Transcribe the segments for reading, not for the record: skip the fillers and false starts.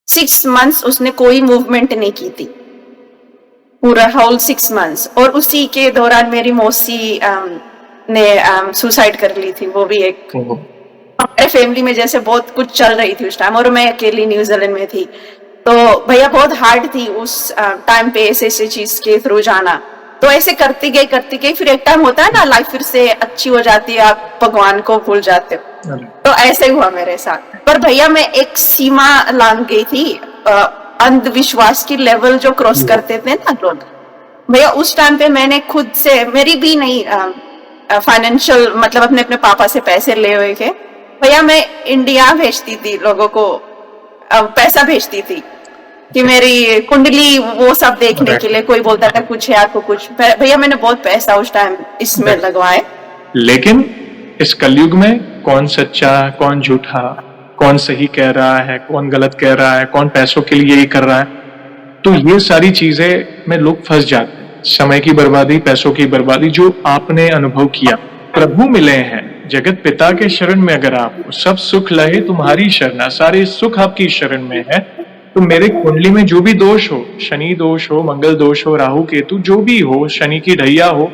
6 months उसने कोई movement नहीं की थी, पूरा होल 6 मंथ्स। और उसी के दौरान मेरी मौसी ने सुसाइड कर ली थी। वो भी एक ओहो! हमारे फैमिली में जैसे बहुत कुछ चल रही थी उस टाइम, और मैं अकेली न्यूजीलैंड में थी। तो भैया बहुत हार्ड थी उस टाइम पे ऐसे चीज के थ्रू जाना। तो ऐसे करती गई, फिर एक टाइम होता है ना, लाइफ फिर से अच्छी हो जाती है, आप भगवान को भूल जाते हो। अरे! तो ऐसे हुआ मेरे साथ। पर भैया मैं एक सीमा लांघ गई थी, अंधविश्वास की लेवल जो क्रॉस करते थे ना लोग, भैया उस टाइम पे मैंने खुद से, मेरी भी नहीं फाइनेंशियल, मतलब अपने अपने पापा से पैसे ले हुए के भैया मैं इंडिया भेजती थी लोगों को, पैसा भेजती थी कि मेरी कुंडली वो सब देखने के लिए। कोई बोलता था कुछ है आपको कुछ, भैया मैंने बहुत पैसा उस टाइम इसमें लगवाए। लेकिन इस कलयुग में कौन सच्चा, कौन झूठा, कौन सही कह रहा है, कौन गलत कह रहा है, कौन पैसों के लिए ये कर रहा है, तो ये सारी चीजें में लोग फंस जाते हैं। समय की बर्बादी, पैसों की बर्बादी, जो आपने अनुभव किया। प्रभु मिले हैं जगत पिता के शरण में, अगर आप सब सुख लहे तुम्हारी शरणा, सारे सुख आपकी शरण में है। तो मेरे कुंडली में जो भी दोष हो, शनि दोष हो, मंगल दोष हो, राहु केतु जो भी हो, शनि की ढैया हो,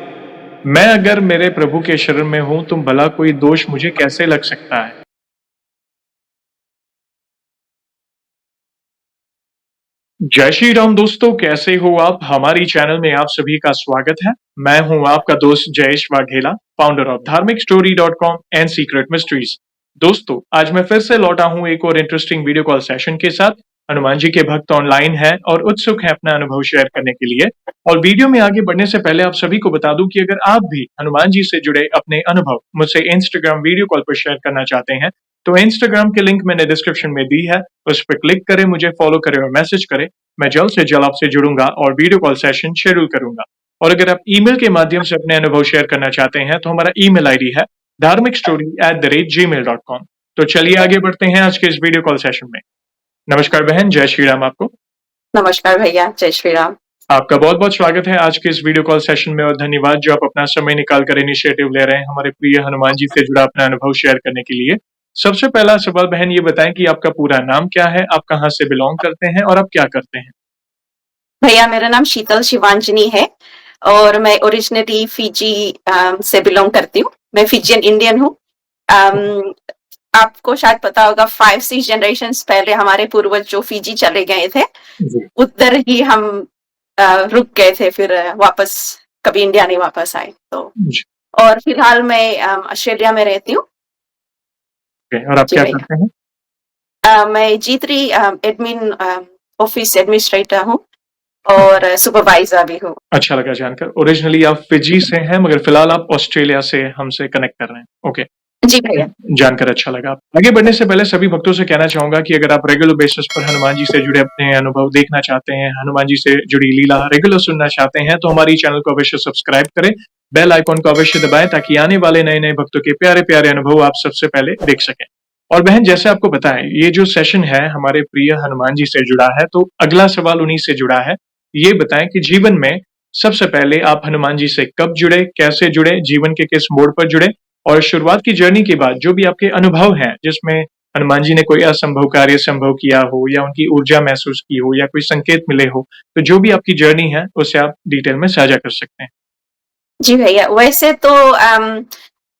मैं अगर मेरे प्रभु के शरण में हूं तो भला कोई दोष मुझे कैसे लग सकता है। जय श्री राम दोस्तों, कैसे हो आप? हमारी चैनल में आप सभी का स्वागत है। मैं हूं आपका दोस्त जयेश वाघेला, फाउंडर ऑफ धार्मिकस्टोरी.com एंड सीक्रेट मिस्ट्रीज। दोस्तों, आज मैं फिर से लौटा हूं एक और इंटरेस्टिंग वीडियो कॉल सेशन के साथ। हनुमान जी के भक्त ऑनलाइन हैं और उत्सुक हैं अपना अनुभव शेयर करने के लिए। और वीडियो में आगे बढ़ने से पहले आप सभी को बता दूं कि अगर आप भी हनुमान जी से जुड़े अपने अनुभव मुझसे इंस्टाग्राम वीडियो कॉल पर शेयर करना चाहते हैं, तो इंस्टाग्राम की लिंक मैंने डिस्क्रिप्शन में दी है, उस पर क्लिक करें, मुझे फॉलो करें और मैसेज करें। मैं जल्द से जल्द आपसे जुड़ूंगा और वीडियो कॉल सेशन शेड्यूल करूंगा। और अगर आप ईमेल के माध्यम से अपने अनुभव शेयर करना चाहते हैं तो हमारा ईमेल आईडी है dharmikstory@gmail.com। तो चलिए आगे बढ़ते हैं आज के इस वीडियो कॉल सेशन में। नमस्कार बहन, जय श्री राम आपको। नमस्कार भैया, जय श्री राम। आपका बहुत बहुत स्वागत है आज के इस वीडियो कॉल सेशन में और धन्यवाद जो आप अपना समय निकाल कर इनिशिएटिव ले रहे हैं हमारे प्रिय हनुमान जी से जुड़ा अपना अनुभव शेयर करने के लिए। सबसे पहला सवाल बहन ये बताएं कि आपका पूरा नाम क्या है, आप कहाँ से बिलोंग करते हैं और आप क्या करते हैं? भैया मेरा नाम शीतल शिवांजनी है और मैं ओरिजिनली फिजी से बिलोंग करती हूँ। मैं फिजियन इंडियन हूँ। आपको शायद पता होगा 5-6 जनरेशन्स पहले हमारे पूर्वज जो फिजी चले गए थे, उधर ही हम रुक गए थे, फिर वापस कभी इंडिया नहीं वापस आए। तो और फिलहाल मैं ऑस्ट्रेलिया में रहती हूँ। और आप क्या करते हैं? मैं G3 एडमिन ऑफिस एडमिनिस्ट्रेटर हूँ और सुपरवाइजर भी हूँ। अच्छा लगा जानकर। ओरिजिनली आप फिजी से हैं मगर फिलहाल आप ऑस्ट्रेलिया से हमसे कनेक्ट कर रहे हैं। ओके, जी भैया। जानकर अच्छा लगा। आगे बढ़ने से पहले सभी भक्तों से कहना चाहूंगा कि अगर आप रेगुलर बेसिस पर हनुमान जी से जुड़े अपने अनुभव देखना चाहते हैं, हनुमान जी से जुड़ी लीला रेगुलर सुनना चाहते हैं, तो हमारी चैनल को अवश्य सब्सक्राइब करें, बेल आइकॉन को अवश्य दबाएं ताकि आने वाले नए नए भक्तों के प्यारे प्यारे अनुभव आप सबसे पहले देख सकें। और बहन, जैसे आपको बताएं, ये जो सेशन है हमारे प्रिय हनुमान जी से जुड़ा है, तो अगला सवाल उन्हीं से जुड़ा है। ये बताएं कि जीवन में सबसे पहले आप हनुमान जी से कब जुड़े, कैसे जुड़े, जीवन के किस मोड़ पर जुड़े, और शुरुआत की जर्नी के बाद जो भी आपके अनुभव हैं जिसमें हनुमान जी ने कोई असंभव कार्य संभव किया हो या उनकी ऊर्जा महसूस की हो या कोई संकेत मिले हो, तो जो भी आपकी जर्नी है उसे आप डिटेल में साझा कर सकते हैं। जी भैया, वैसे तो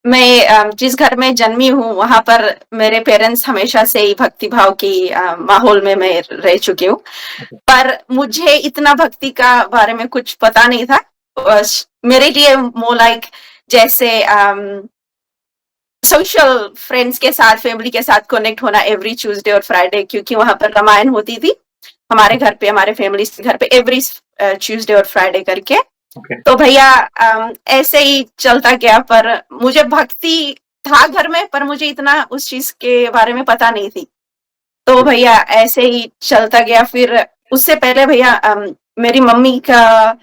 मैं जिस घर में जन्मी हूँ वहां पर मेरे पेरेंट्स हमेशा से ही भक्ति भाव की माहौल में मैं रह चुकी हूँ। पर मुझे इतना भक्ति का बारे में कुछ पता नहीं था। मेरे लिए मोर लाइक जैसे सोशल फ्रेंड्स के साथ, फैमिली के साथ कनेक्ट होना एवरी ट्यूसडे और फ्राइडे, क्योंकि वहां पर रामायण होती थी हमारे घर पे, हमारे फैमिली के घर पे एवरी ट्यूसडे और फ्राइडे करके। तो भैया ऐसे ही चलता गया, पर मुझे भक्ति था घर में, पर मुझे इतना उस चीज के बारे में पता नहीं थी। तो भैया ऐसे ही चलता गया। फिर उससे पहले भैया मेरी मम्मी का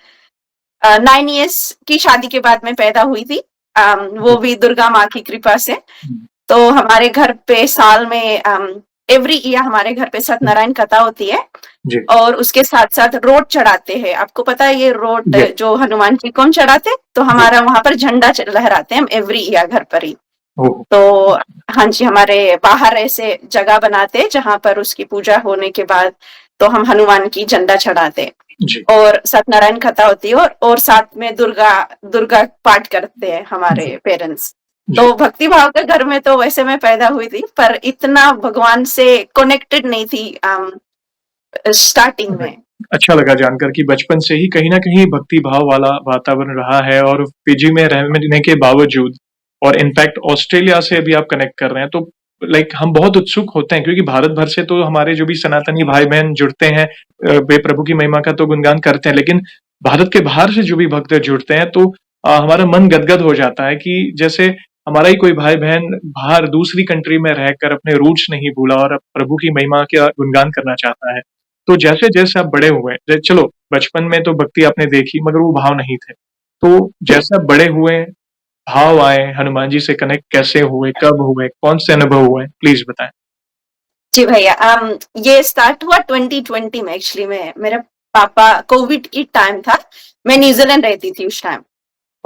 9 इयर्स की शादी के बाद मैं पैदा हुई थी, वो भी दुर्गा माँ की कृपा से। तो हमारे घर पे साल में एवरी ईयर हमारे घर पे सत्यनारायण कथा होती है और उसके साथ साथ रोड चढ़ाते हैं। आपको पता है ये रोड जो हनुमान जी को हम चढ़ाते, तो हमारा वहां पर झंडा लहराते हैं हम एवरी ईयर घर पर ही। ओह! तो हाँ जी, हमारे बाहर ऐसे जगह बनाते जहाँ पर उसकी पूजा होने के बाद तो हम हनुमान की झंडा चढ़ाते जी, और सत्यनारायण कथा होती है और साथ में दुर्गा दुर्गा पाठ करते हैं हमारे जी, पेरेंट्स। जी। तो भक्ति भाव के घर में तो वैसे मैं पैदा हुई थी, पर इतना भगवान से कनेक्टेड नहीं थी स्टार्टिंग राइट। में। अच्छा लगा जानकर कि बचपन से ही कहीं न कहीं भक्ति भाव वाला वातावरण रहा है और पीजी में रहने के बावजूद और इनफैक्ट ऑस्ट्रेलिया से अभी आप कनेक्ट कर रहे हैं, तो लाइक हम बहुत उत्सुक होते हैं क्योंकि भारत भर से तो हमारे जो भी सनातनी भाई-बहन जुड़ते हैं वे प्रभु की महिमा का तो गुणगान करते हैं, लेकिन भारत के बाहर से जो भी भक्त जुड़ते हैं तो हमारा मन गदगद हो जाता है कि जैसे हमारा ही कोई भाई-बहन बाहर दूसरी कंट्री में रहकर अपने रूट्स नहीं भूला और अब प्रभु की महिमा का गुणगान करना चाहता है। तो जैसे-जैसे आप बड़े हुए, चलो बचपन में तो भक्ति आपने देखी मगर वो भाव नहीं थे। तो जैसे आप बड़े हुए, भाव आए, हनुमान जी से कनेक्ट कैसे हुए, कब हुए, कौन से अनुभव हुए? प्लीज़ बताएँ। जी भैया, ये स्टार्ट हुआ 2020 में एक्चुअली में। मेरे पापा कोविड की टाइम था, मैं न्यूजीलैंड रहती थी उस टाइम। ओके,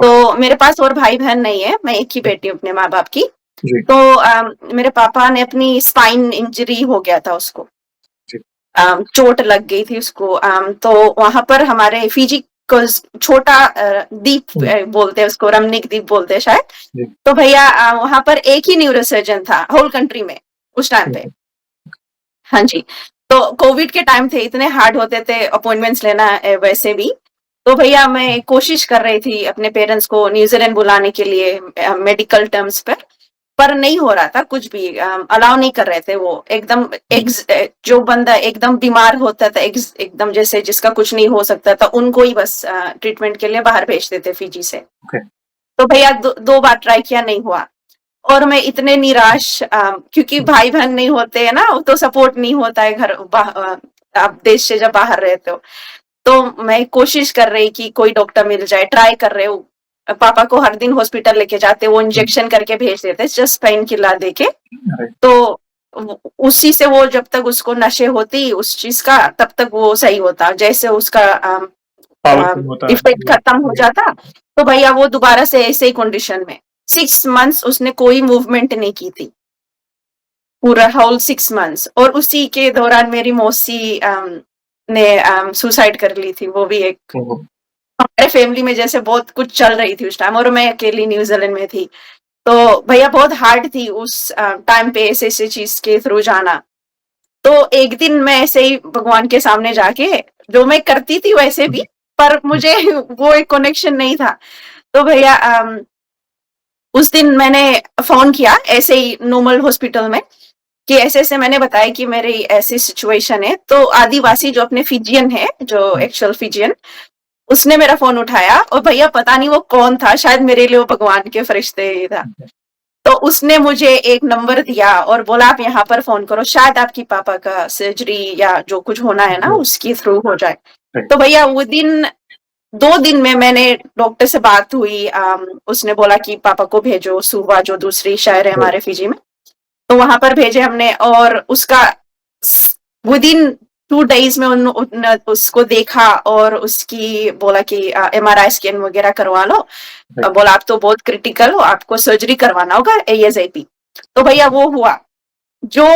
तो मेरे पास और भाई-बहन नहीं है, मैं एक ही बेटी हूँ अपने माँ-बाप की। जी, तो मेरे पापा ने अपनी स्पाइन इंजरी हो गया था उसको। जी, चोट लग गई थी उसको। तो वहाँ पर हमारे फिजी को छोटा द्वीप हुँ, बोलते हैं उसको, रमनीक द्वीप बोलते हैं शायद। जी, तो भैया वहाँ पर एक ही न्यूरोसर्जन था होल कंट्री में उस टाइम पे। हुँ, हाँ जी। तो कोविड के टाइम थे, इतने हार्ड होते थे अपॉइंटमेंट्स लेना वैसे भी। तो भैया मैं कोशिश कर रही थी अपने पेरेंट्स को न्यूज़ीलैंड बुलाने के लिए मेडिकल टर्म्स पर नहीं हो रहा था कुछ भी। अलाउ नहीं कर रहे थे वो। एकदम जो बंदा एकदम बीमार होता था, एकदम जैसे जिसका कुछ नहीं हो सकता था, उनको ही बस ट्रीटमेंट के लिए बाहर भेजते थे फिजी से। ओके, तो भैया 2 बार ट्राई किया, नहीं हुआ। और मैं इतने निराश, क्योंकि भाई-बहन नहीं होते हैं ना, तो सपोर्ट नहीं होता है आप देश से जब बाहर रहते हो। तो मैं कोशिश कर रही कि कोई डॉक्टर मिल जाए, ट्राई कर रहे हूँ। पापा को हर दिन हॉस्पिटल लेके जाते, वो हुँ, इंजेक्शन करके भेज देते, जस्ट पेन किलर देके। राइट, तो उसी से वो जब तक उसको नशे होती उस चीज़ का, तब तक वो सही होता। जैसे उसका पावरफुल होता है, इफ़ेक्ट खत्म हो राइट, जाता, तो भैया वो दोबारा से ऐसे ही कंडीशन में 6 मंथ्स उसने कोई मूवमेंट नहीं की थी। पूरा होल 6 मंथ्स। और उसी के दौरान मेरी मौसी ने सुसाइड कर ली थी। वो भी एक ओह! हमारे फैमिली में जैसे बहुत कुछ चल रही थी उस टाइम, और मैं अकेली न्यूजीलैंड में थी। तो भैया बहुत हार्ड थी उस टाइम पे ऐसे-ऐसे चीज़ के थ्रू जाना। तो एक दिन मैं ऐसे ही भगवान के सामने जाके, जो मैं करती थी वैसे हुँ, भी, पर हुँ, मुझे वो एक कनेक्शन नहीं था। तो भैया उस दिन मैंने फ़ोन किया ऐसे ही नॉर्मल हॉस्पिटल में कि ऐसे-ऐसे मैंने बताया कि मेरी ऐसी सिचुएशन है। तो आदिवासी जो अपने फिजियन है, जो हुँ, एक्चुअल फिजियन, उसने मेरा फ़ोन उठाया और भैया पता नहीं वो कौन था, शायद मेरे लिए वो भगवान के फरिश्ते ही था। ओके, तो उसने मुझे एक नंबर दिया और बोला आप यहाँ पर फ़ोन करो, शायद आपकी पापा का सर्जरी या जो कुछ होना है ना जी, उसके थ्रू हो जाए। राइट, तो भैया विदिन 2 दिन में मैंने डॉक्टर से बात हुई। उसने बोला कि पापा को भेजो सुबह, जो दूसरी शहर है राइट, हमारे फिजी में। तो वहां पर भेजे हमने, और उसका विदिन 2 डेज में उसको देखा और उसकी बोला कि एमआरआई स्कैन वगैरह करवा लो। राइट, बोला आप तो बहुत क्रिटिकल हो, आपको सर्जरी करवाना होगा एएसआईपी। तो भैया वो हुआ जो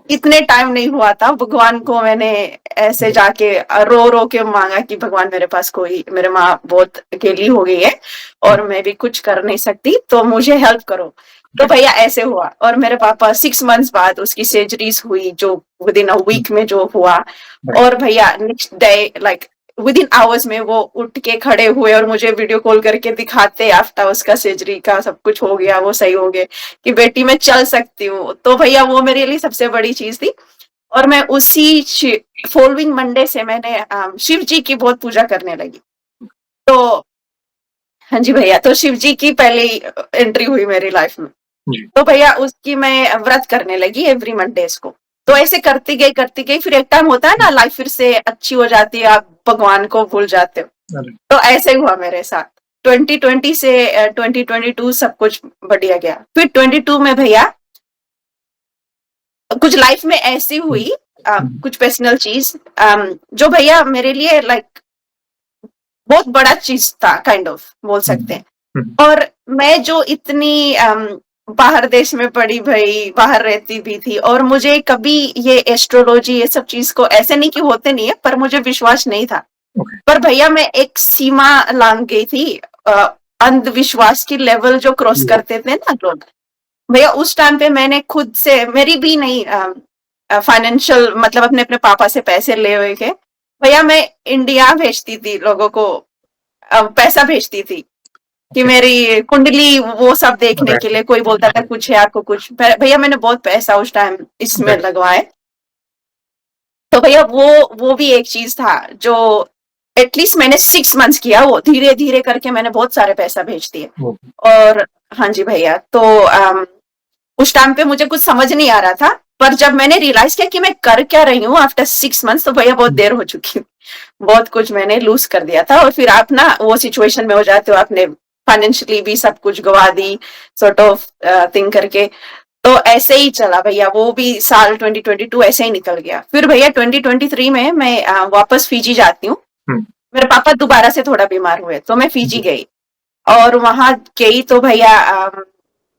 इतने टाइम नहीं हुआ था। भगवान को मैंने ऐसे राइट, जाके रो रो के मांगा कि भगवान मेरे पास कोई, मेरे माँ बहुत अकेली हो गई है हुँ, और मैं भी कुछ कर नहीं सकती, तो मुझे हेल्प करो। तो राइट, भैया ऐसे हुआ, और मेरे पापा 6 मंथ्स बाद उसकी सर्जरीज हुई, जो विदिन अ हुँ, वीक में जो हुआ। राइट, और भैया next day, like within hours में वो उठ के खड़े हुए और मुझे वीडियो कॉल करके दिखाते आफ्टर उसका सर्जरी का सब कुछ हो गया, वो सही हो गए, कि बेटी मैं चल सकती हूँ। तो भैया वो मेरे लिए सबसे बड़ी चीज थी। और मैं उसी फॉलोइंग मंडे से मैंने शिव जी की बहुत पूजा करने लगी। तो हाँ जी भैया, तो शिव जी की पहली एंट्री हुई मेरी लाइफ में। जी, तो भैया उसकी मैं व्रत करने लगी एवरी मंडेज को। तो ऐसे करती गई, फिर एक टाइम होता है ना लाइफ फिर से अच्छी हो जाती है, आप भगवान को भूल जाते हो। राइट, तो ऐसे ही हुआ मेरे साथ। 2020 से 2022 सब कुछ बढ़िया गया। फिर 22 में भैया कुछ लाइफ में ऐसी हुँ, हुई, हुँ, कुछ पर्सनल चीज, जो भैया मेरे लिए लाइक बहुत बड़ा चीज था, काइंड ऑफ बोल हुँ, सकते हैं। हुँ, और मैं जो इतनी बाहर देश में पढ़ी भाई, बाहर रहती भी थी, और मुझे कभी ये एस्ट्रोलॉजी ये सब चीज को ऐसे नहीं कि होते नहीं है, पर मुझे विश्वास नहीं था। पर भैया मैं एक सीमा लांघ गई थी, अंधविश्वास की लेवल जो क्रॉस करते थे ना लोग, भैया उस टाइम पे मैंने खुद से, मेरी भी नहीं फाइनेंशियल मतलब अपने अपने पापा से पैसे ले हुए के भैया मैं इंडिया भेजती थी लोगों को, पैसा भेजती थी कि मेरी कुंडली वो सब देखने के लिए। कोई बोलता था कुछ है आपको कुछ, भैया मैंने बहुत पैसा उस टाइम इसमें लगवाए। तो भैया वो भी एक चीज था जो एटलीस्ट मैंने 6 मंथ्स किया, वो धीरे धीरे करके मैंने बहुत सारे पैसा भेज दिए। और हाँ जी भैया, तो उस टाइम पे मुझे कुछ समझ नहीं आ रहा था, पर जब मैंने रियलाइज किया कि मैं कर क्या रही हूँ आफ्टर 6 मंथ्स, तो भैया बहुत देर हो चुकी, बहुत कुछ मैंने लूज कर दिया था। और फिर आप ना वो सिचुएशन में हो जाते हो, आपने फाइनेंशियली भी सब कुछ गवा दी सॉर्ट ऑफ थिंग करके। तो ऐसे ही चला भैया, वो भी साल 2022 ऐसे ही निकल गया। फिर भैया 2023 में मैं वापस फीजी जाती हूँ। मेरे पापा दोबारा से थोड़ा बीमार हुए तो मैं फीजी गई, और वहां गई तो भैया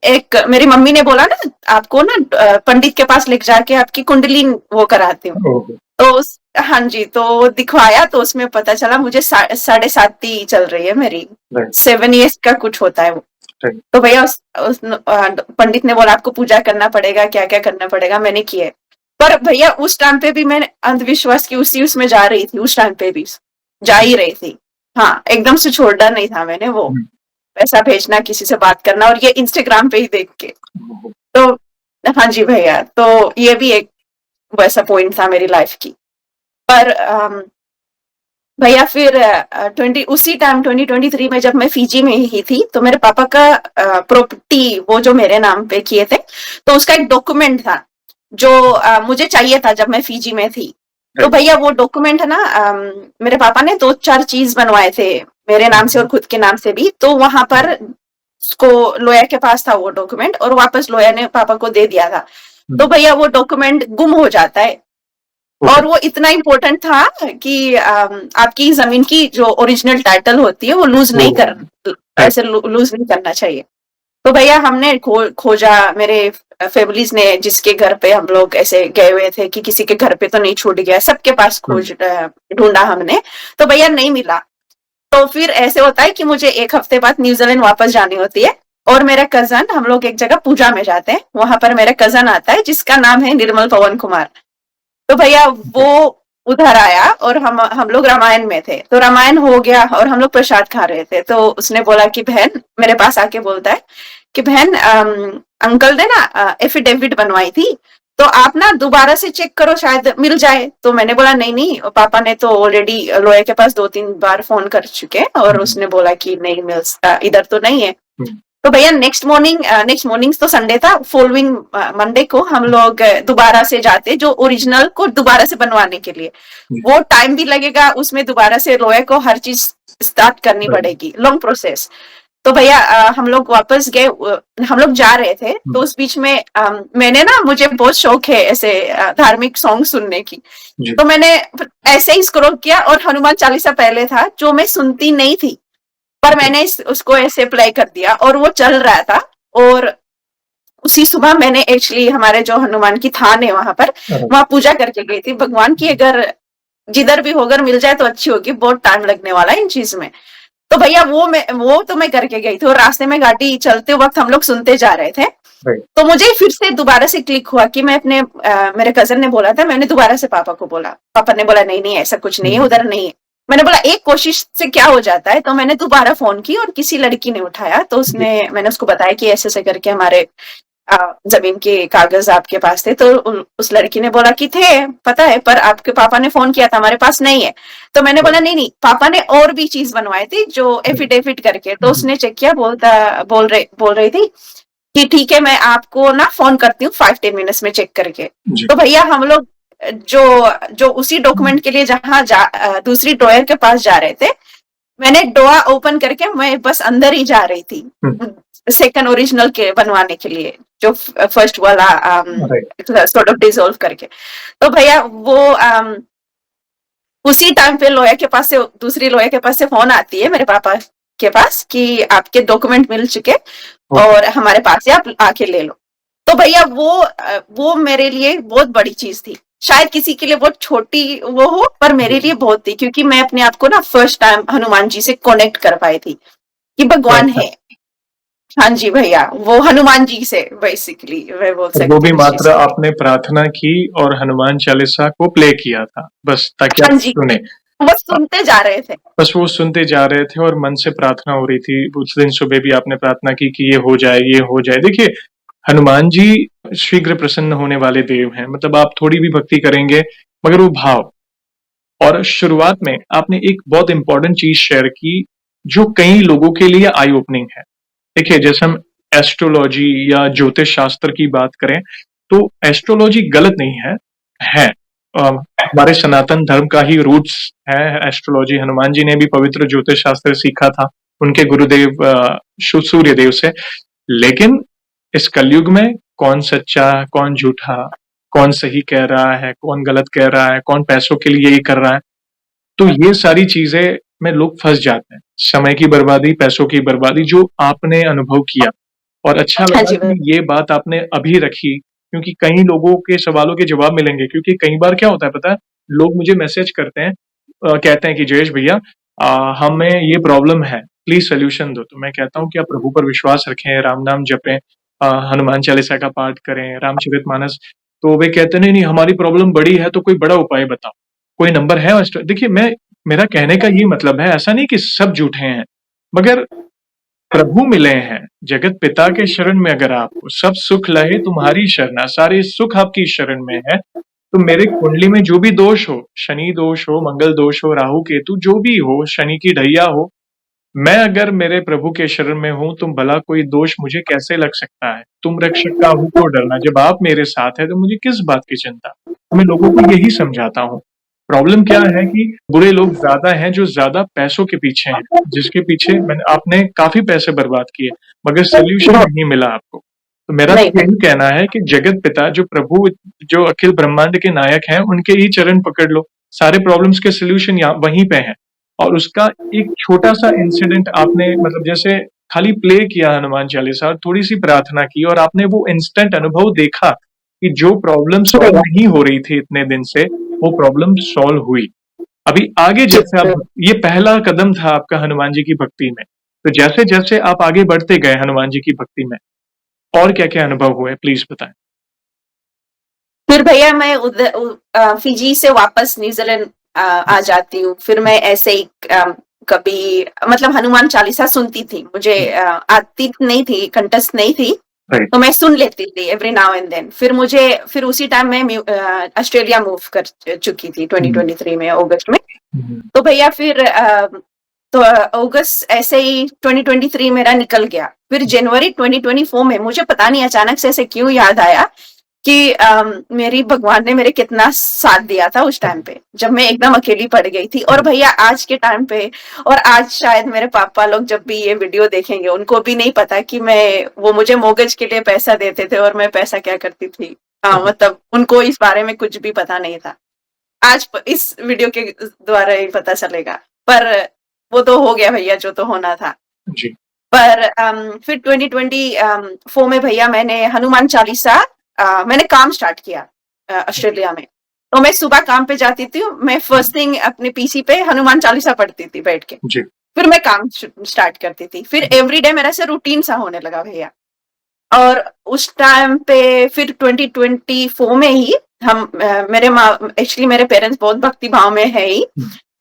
एक मेरी मम्मी ने बोला ना आपको ना पंडित के पास लेके जाके आपकी कुंडली वो कराती हूँ। तो हाँ जी, तो दिखवाया तो उसमें पता चला मुझे 7.5 चल रही है मेरी, 7 years का कुछ होता है वो। तो भैया उस पंडित ने बोला आपको पूजा करना पड़ेगा, क्या क्या करना पड़ेगा, मैंने किए। पर भैया उस टाइम पे भी मैंने अंधविश्वास की उसमें जा रही थी, उस टाइम पे भी जा ही रही थी। हाँ, एकदम से छोड़ना नहीं था मैंने वो पैसा भेजना, किसी से बात करना, और ये इंस्टाग्राम पे ही देख के। तो हाँ जी भैया, तो ये भी एक वैसा पॉइंट था मेरी लाइफ की। पर भैया फिर उसी टाइम 2023 में जब मैं फीजी में ही थी, तो मेरे पापा का प्रॉपर्टी वो जो मेरे नाम पे किए थे, तो उसका एक डॉक्यूमेंट था जो मुझे चाहिए था जब मैं फीजी में थी। तो भैया वो डॉक्यूमेंट है ना, मेरे पापा ने 2-4 चीज बनवाए थे मेरे नाम से और खुद के नाम से भी। तो वहां पर उसको लॉयर के पास था वो डॉक्यूमेंट, और वापस लॉयर ने पापा को दे दिया था। तो भैया वो डॉक्यूमेंट गुम हो जाता है, और वो इतना इम्पोर्टेंट था कि आपकी जमीन की जो ओरिजिनल टाइटल होती है वो लूज नहीं ऐसे लूज नहीं करना चाहिए। तो भैया हमने खोजा, मेरे फैमिलीज ने जिसके घर पे हम लोग ऐसे गए हुए थे कि किसी के घर पे तो नहीं छूट गया, सबके पास खोज ढूंढा हमने, तो भैया नहीं मिला। तो फिर ऐसे होता है कि मुझे 1 हफ्ते बाद न्यूजीलैंड वापस जानी होती है, और मेरा कजन, हम लोग एक जगह पूजा में जाते हैं, वहां पर मेरा कजन आता है जिसका नाम है निर्मल पवन कुमार। तो भैया वो उधर आया, और हम लोग रामायण में थे, तो रामायण हो गया और हम लोग प्रसाद खा रहे थे। तो उसने बोला कि बहन, मेरे पास आके बोलता है कि बहन अंकल ने ना एफिडेविट बनवाई थी, तो आप ना दोबारा से चेक करो शायद मिल जाए। तो मैंने बोला नहीं नहीं, पापा ने तो ऑलरेडी लॉयर के पास 2-3 बार फोन कर चुके हैं, और उसने बोला कि नहीं मिल इधर तो नहीं है। तो भैया नेक्स्ट मॉर्निंग तो संडे था, फॉलोइंग मंडे को हम लोग दोबारा से जाते जो ओरिजिनल को दोबारा से बनवाने के लिए। वो टाइम भी लगेगा उसमें, दोबारा से लॉयर को हर चीज स्टार्ट करनी पड़ेगी, लॉन्ग प्रोसेस। तो भैया हम लोग वापस गए, हम लोग जा रहे थे, तो उस बीच में मैंने ना, मुझे बहुत शौक है ऐसे धार्मिक सॉन्ग सुनने की, तो मैंने ऐसे ही स्क्रॉल किया, और हनुमान चालीसा पहले था जो मैं सुनती नहीं थी, पर मैंने उसको ऐसे प्ले कर दिया और वो चल रहा था। और उसी सुबह मैंने एक्चुअली हमारे जो हनुमान की थान है वहां पर, वहां पूजा करके गई थी भगवान की, अगर जिधर भी होकर मिल जाए तो अच्छी होगी, बहुत टाइम लगने वाला है इन चीज में। तो भैया वो तो मैं करके गई थी, और रास्ते में गाड़ी चलते वक्त हम लोग सुनते जा रहे थे। तो मुझे फिर से दोबारा से क्लिक हुआ कि मैं अपने मेरे कजन ने बोला था, मैंने दोबारा से पापा को बोला, पापा ने बोला नहीं नहीं ऐसा कुछ नहीं है, उधर नहीं है। मैंने बोला एक कोशिश से क्या हो जाता है, तो मैंने दोबारा फोन की और किसी लड़की ने उठाया, तो मैंने उसको बताया कि ऐसे ऐसे करके हमारे जमीन के कागज आपके पास थे। तो उस लड़की ने बोला कि थे पता है, पर आपके पापा ने फोन किया था, हमारे पास नहीं है। तो मैंने बोला नहीं नहीं, पापा ने और भी चीज बनवाई थी जो एफिडेविट करके। तो उसने चेक किया, बोल रही थी कि ठीक है मैं आपको ना फोन करती हूँ 5-10 मिनट्स में चेक करके। तो भैया हम लोग जो उसी डॉक्यूमेंट के लिए जहाँ दूसरी ड्रॉयर के पास जा रहे थे, मैंने डोआ ओपन करके मैं बस अंदर ही जा रही थी सेकंड ओरिजिनल के बनवाने के लिए, जो फर्स्ट वाला सॉर्ट ऑफ डिसॉल्व करके। तो भैया वो उसी टाइम पे लॉयर के पास से, दूसरी लॉयर के पास से फोन आती है मेरे पापा के पास कि आपके डॉक्यूमेंट मिल चुके, और हमारे पास से आप आके ले लो। तो भैया वो मेरे लिए बहुत बड़ी चीज थी। शायद किसी के लिए बहुत छोटी वो हो, पर मेरे लिए बहुत थी, क्योंकि मैं अपने आप को ना फर्स्ट टाइम हनुमान जी से कनेक्ट कर पाई थी कि भगवान है। हाँ जी भैया, वो हनुमान जी से बेसिकली मैं बोल और वो सकती भी हूँ इस चीज मात्र को। आपने प्रार्थना की और हनुमान चालीसा को प्ले किया था, बस ताकि हाँ आप जी, सुने। वो सुनते जा रहे थे। बस वो सुनते जा रहे थे और मन से प्रार्थना हो रही थी। उस दिन सुबह भी आपने प्रार्थना की कि ये हो जाए, ये हो जाए। देखिए, हनुमान जी शीघ्र प्रसन्न होने वाले देव हैं। मतलब आप थोड़ी भी भक्ति करेंगे, मगर वो भाव। और शुरुआत में आपने एक बहुत इंपॉर्टेंट चीज शेयर की, जो कई लोगों के लिए आई ओपनिंग है। देखिए, जैसे हम एस्ट्रोलॉजी या ज्योतिष शास्त्र की बात करें, तो एस्ट्रोलॉजी गलत नहीं है, है। हमारे सनातन धर्म का ही रूट्स है एस्ट्रोलॉजी। हनुमान जी ने भी पवित्र ज्योतिष शास्त्र सीखा था उनके गुरुदेव सूर्य देव से। लेकिन इस कलयुग में कौन सच्चा, कौन झूठा, कौन सही कह रहा है, कौन गलत कह रहा है, कौन पैसों के लिए ये कर रहा है, तो ये सारी चीजें में लोग फंस जाते हैं। समय की बर्बादी, पैसों की बर्बादी, जो आपने अनुभव किया। और अच्छा हाँ लगा जी कि ये बात आपने अभी रखी, क्योंकि कई लोगों के सवालों के जवाब मिलेंगे। क्योंकि कई बार क्या होता है पता है, लोग मुझे मैसेज करते हैं, कहते हैं कि जयेश भैया, हमें ये प्रॉब्लम है, प्लीज सोल्यूशन दो। तो मैं कहता हूँ कि आप प्रभु पर विश्वास रखें, राम नाम जपें, हनुमान चालीसा का पाठ करें, रामचरितमानस। तो वे कहते हैं नहीं नहीं, हमारी प्रॉब्लम बड़ी है, तो कोई बड़ा उपाय बताओ, कोई नंबर है? देखिए, मेरा कहने का ये मतलब है, ऐसा नहीं कि सब झूठे हैं, मगर प्रभु मिले हैं, जगत पिता के शरण में अगर आप हो, सब सुख लहे तुम्हारी शरणा, सारे सुख आपकी शरण में है। तो मेरे कुंडली में जो भी दोष हो, शनि दोष हो, मंगल दोष हो, राहु केतु जो भी हो, शनि की ढैया हो, मैं अगर मेरे प्रभु के शरण में हूं, तो भला कोई दोष मुझे कैसे लग सकता है? तुम रक्षक काहू को डरना, जब आप मेरे साथ है तो मुझे किस बात की चिंता? मैं लोगों को यही समझाता हूँ। प्रॉब्लम क्या है कि बुरे लोग ज्यादा हैं, जो ज्यादा पैसों के पीछे हैं, जिसके पीछे आपने काफी पैसे बर्बाद किए, मगर सोल्यूशन नहीं मिला आपको। तो मेरा तो नहीं, यही कहना है कि जगत पिता, जो प्रभु, जो अखिल ब्रह्मांड के नायक हैं, उनके ही चरण पकड़ लो। सारे प्रॉब्लम्स के सोल्यूशन यहाँ वहीं पे हैं। और उसका एक छोटा सा इंसिडेंट आपने, मतलब जैसे खाली प्ले किया हनुमान चालीसा और थोड़ी सी प्रार्थना की, और आपने वो इंस्टेंट अनुभव देखा कि जो प्रॉब्लम सॉल्व नहीं हो रही थी इतने दिन से, वो प्रॉब्लम सॉल्व हुई। अभी आगे जैसे आप, ये पहला कदम था आपका हनुमान जी की भक्ति में। तो जैसे जैसे आप आगे बढ़ते गए हनुमान जी की भक्ति में, और क्या क्या अनुभव हुए, प्लीज बताएं। फिर भैया मैं उधर फिजी से वापस न्यूजीलैंड आ जाती हूँ। फिर मैं ऐसे ही कभी मतलब हनुमान चालीसा सुनती थी, मुझे आती नहीं थी, कंठस्थ नहीं थी, तो मैं सुन लेती थी एवरी नाउ एंड देन। फिर उसी टाइम मैं ऑस्ट्रेलिया मूव कर चुकी थी 2023 में अगस्त में। तो भैया फिर तो अगस्त ऐसे ही 2023 मेरा निकल गया। फिर जनवरी 2024 में मुझे पता नहीं अचानक से ऐसे क्यों याद आया कि मेरी भगवान ने मेरे कितना साथ दिया था उस टाइम पे, जब मैं एकदम अकेली पड़ गई थी। और भैया आज के टाइम पे, और आज शायद मेरे पापा लोग जब भी ये वीडियो देखेंगे, उनको भी नहीं पता कि वो मुझे मोगज के लिए पैसा देते थे और मैं पैसा क्या करती थी। मतलब उनको इस बारे में कुछ भी पता नहीं था। आज इस वीडियो के द्वारा ही पता चलेगा। पर वो तो हो गया भैया, जो तो होना था जी। पर फिर 2024 में भैया मैंने हनुमान चालीसा मैंने काम स्टार्ट किया ऑस्ट्रेलिया में। तो मैं सुबह काम पे जाती थी, मैं फर्स्ट थिंग अपने पीसी पे हनुमान चालीसा पढ़ती थी बैठ के। जी। फिर मैं काम स्टार्ट करती थी। फिर एवरीडे मेरा से रूटीन सा होने लगा भैया। और उस टाइम पे फिर 2024 में ही हम मेरे एक्चुअली मेरे पेरेंट्स बहुत भक्ति भाव में है ही,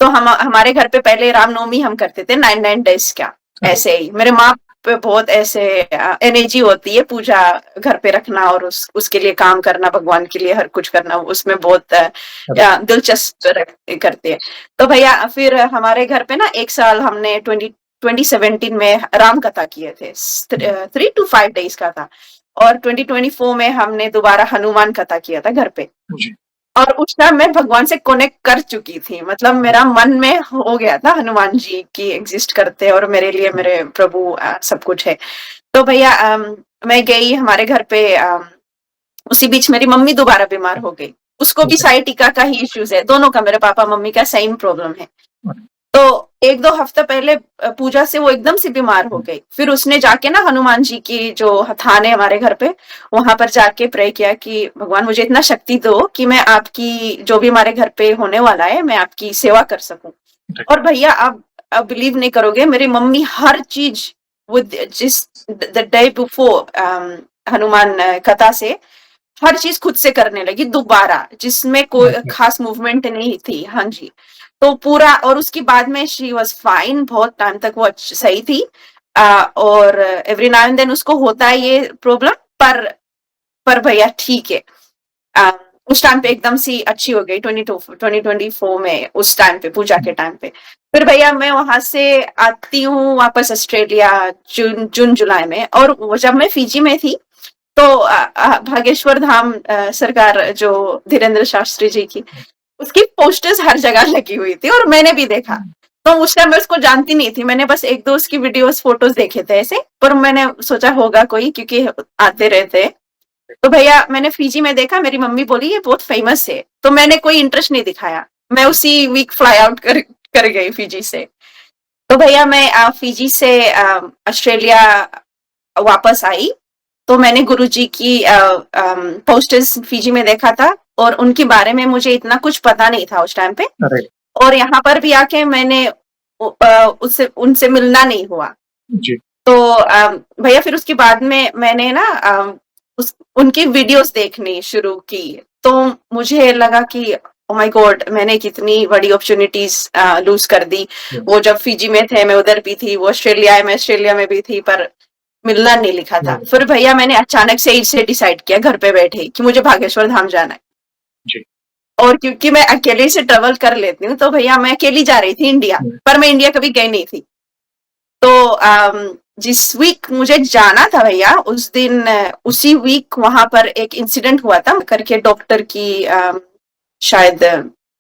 तो हम हमारे घर पे पहले रामनवमी हम करते थे 9 डेज का। ऐसे ही मेरे माँ पे बहुत ऐसे एनर्जी होती है पूजा घर पे रखना और उसके लिए काम करना, भगवान के लिए हर कुछ करना, उसमें बहुत दिलचस्प करते हैं। तो भैया फिर हमारे घर पे ना एक साल हमने 2017 में राम कथा किए थे, 3 to 5 डेज का था। और 2024 में हमने दोबारा हनुमान कथा किया था घर पे। और उस टाइम मैं भगवान से कनेक्ट कर चुकी थी, मतलब मेरा मन में हो गया था हनुमान जी की एग्जिस्ट करते और मेरे लिए मेरे प्रभु सब कुछ है। तो भैया मैं गई हमारे घर पे, उसी बीच मेरी मम्मी दोबारा बीमार हो गई। उसको भी साइटिका का ही इश्यूज है, दोनों का, मेरे पापा मम्मी का सेम प्रॉब्लम है। तो 1-2 हफ्ता पहले पूजा से वो एकदम से बीमार हो गई। फिर उसने जाके ना हनुमान जी की जो थान है हमारे घर पे, वहां पर जाके प्रे किया कि भगवान मुझे इतना शक्ति दो कि मैं आपकी जो भी हमारे घर पे होने वाला है मैं आपकी सेवा कर सकूं। और भैया आप बिलीव नहीं करोगे, मेरी मम्मी हर चीज वो जिस द डे बिफोर हनुमान कथा से हर चीज खुद से करने लगी दोबारा, जिसमें कोई खास मूवमेंट नहीं थी। हाँ जी, तो पूरा, और उसके बाद में शी वाज फाइन, बहुत टाइम तक वो सही थी। और एवरी नाउ एंड देन उसको होता है ये प्रॉब्लम, पर भैया ठीक है। उस टाइम पे एकदम सी अच्छी हो गई 2024 में, उस टाइम पे पूजा के टाइम पे। फिर भैया मैं वहां से आती हूँ वापस ऑस्ट्रेलिया जून जुलाई में, और जब मैं फिजी में थी तो भागेश्वर धाम सरकार जो धीरेन्द्र शास्त्री जी की, उसकी पोस्टर्स हर जगह लगी हुई थी और मैंने भी देखा। तो उस टाइम मैं उसको जानती नहीं थी, मैंने बस 1-2 उसकी वीडियोस फोटोज देखे थे ऐसे, पर मैंने सोचा होगा कोई, क्योंकि आते रहते। तो भैया मैंने फिजी में देखा, मेरी मम्मी बोली ये बहुत फेमस है, तो मैंने कोई इंटरेस्ट नहीं दिखाया, मैं उसी वीक फ्लाई आउट कर गई फिजी से। तो भैया मैं फिजी से ऑस्ट्रेलिया वापस आई, तो मैंने गुरुजी की पोस्टर्स फिजी में देखा था, और उनके बारे में मुझे इतना कुछ पता नहीं था उस टाइम पे। और यहाँ पर भी आके मैंने उससे उनसे मिलना नहीं हुआ जी। तो भैया फिर उसके बाद में मैंने ना उनकी वीडियोस देखनी शुरू की, तो मुझे लगा कि ओ माय गॉड, मैंने कितनी बड़ी अपॉर्चुनिटीज लूज कर दी। वो जब फिजी में थे मैं उधर भी थी, वो ऑस्ट्रेलिया में ऑस्ट्रेलिया में भी थी, पर मिलना नहीं लिखा था। फिर भैया मैंने अचानक से इसे डिसाइड किया घर पे बैठे कि मुझे भागेश्वर धाम जाना है जी। और क्योंकि मैं अकेले से ट्रेवल कर लेती हूँ, तो भैया मैं अकेली जा रही थी इंडिया, पर मैं इंडिया कभी गई नहीं थी। तो जिस वीक मुझे जाना था भैया, उस दिन उसी वीक वहां पर एक इंसिडेंट हुआ था करके, डॉक्टर की शायद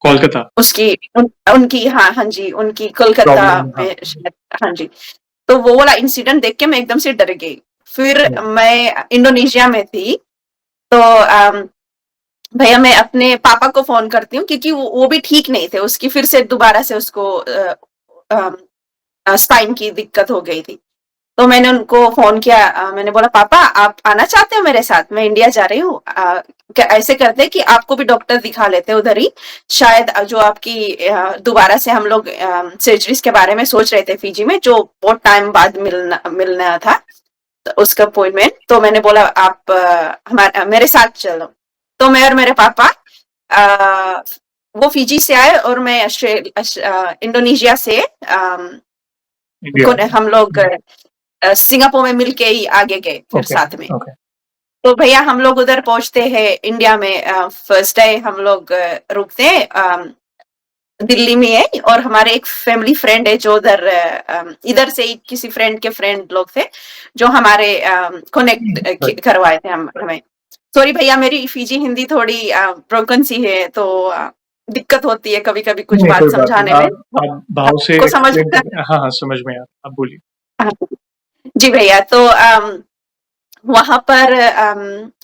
कोलकाता उसकी उनकी हाँ जी, उनकी कोलकाता में शायद, हाँ जी। तो वो वाला इंसिडेंट देख के मैं एकदम से डर गई। फिर मैं इंडोनेशिया में थी, तो भैया मैं अपने पापा को फोन करती हूँ, क्योंकि वो भी ठीक नहीं थे, उसकी फिर से दोबारा से उसको स्पाइन की दिक्कत हो गई थी। तो मैंने उनको फोन किया, मैंने बोला पापा आप आना चाहते हो मेरे साथ, मैं इंडिया जा रही हूँ, ऐसे करते कि आपको भी डॉक्टर दिखा लेते उधर ही, शायद जो आपकी दोबारा से हम लोग सर्जरीज के बारे में सोच रहे थे फिजी में, जो बहुत टाइम बाद मिलना था तो उसका अपॉइंटमेंट। तो मैंने बोला आप मेरे साथ चलो। तो मैं और मेरे पापा वो फिजी से आए, और मैं इंडोनेशिया से हम लोग सिंगापुर में मिलके ही आगे गए फिर साथ में। तो भैया हम लोग उधर पहुंचते हैं इंडिया में, फर्स्ट डे हम लोग रुकते हैं दिल्ली में है, और हमारे एक फैमिली फ्रेंड है जो उधर इधर से ही किसी फ्रेंड के फ्रेंड लोग थे जो हमारे कनेक्ट करवाए थे हमें। सॉरी भैया मेरी फिजी हिंदी थोड़ी ब्रोकन सी है, तो दिक्कत होती है कभी कभी कुछ बात समझाने में। आप भाव से हाँ समझ में आप बोलिए। जी भैया, तो वहां पर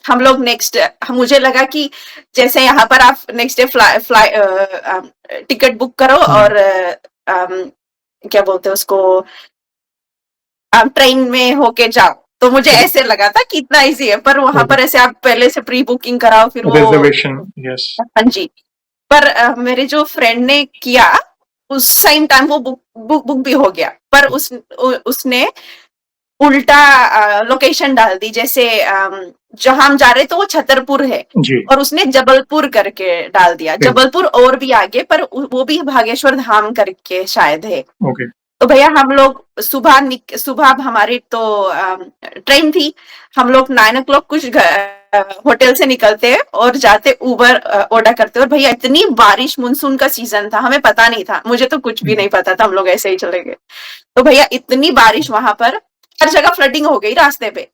हम लोग नेक्स्ट, मुझे लगा कि जैसे यहाँ पर आप next day fly ticket book करो और क्या बोलते हैं उसको, ट्रेन में होके जाओ, तो मुझे ऐसे लगा था कि इतना इजी है, पर वहां पर ऐसे आप पहले से प्री बुकिंग कराओ, फिर वो रिजर्वेशन। यस हाँ जी। पर मेरे जो फ्रेंड ने किया उस सेम टाइम वो बुक भी हो गया, पर उसने उल्टा लोकेशन डाल दी, जैसे जहां हम जा रहे तो वो छतरपुर है और उसने जबलपुर करके डाल दिया, जबलपुर और भी आगे, पर वो भी भागेश्वर धाम करके शायद है। तो भैया हम लोग सुबह हमारी तो ट्रेन थी, हम लोग 9 o'clock कुछ होटल से निकलते हैं और जाते उबर ऑर्डर करते, और भैया इतनी बारिश, मानसून का सीजन था, हमें पता नहीं था, मुझे तो कुछ भी नहीं पता था, हम लोग ऐसे ही चले गए। तो भैया इतनी बारिश, वहां पर हर जगह फ्लडिंग हो गई रास्ते पे,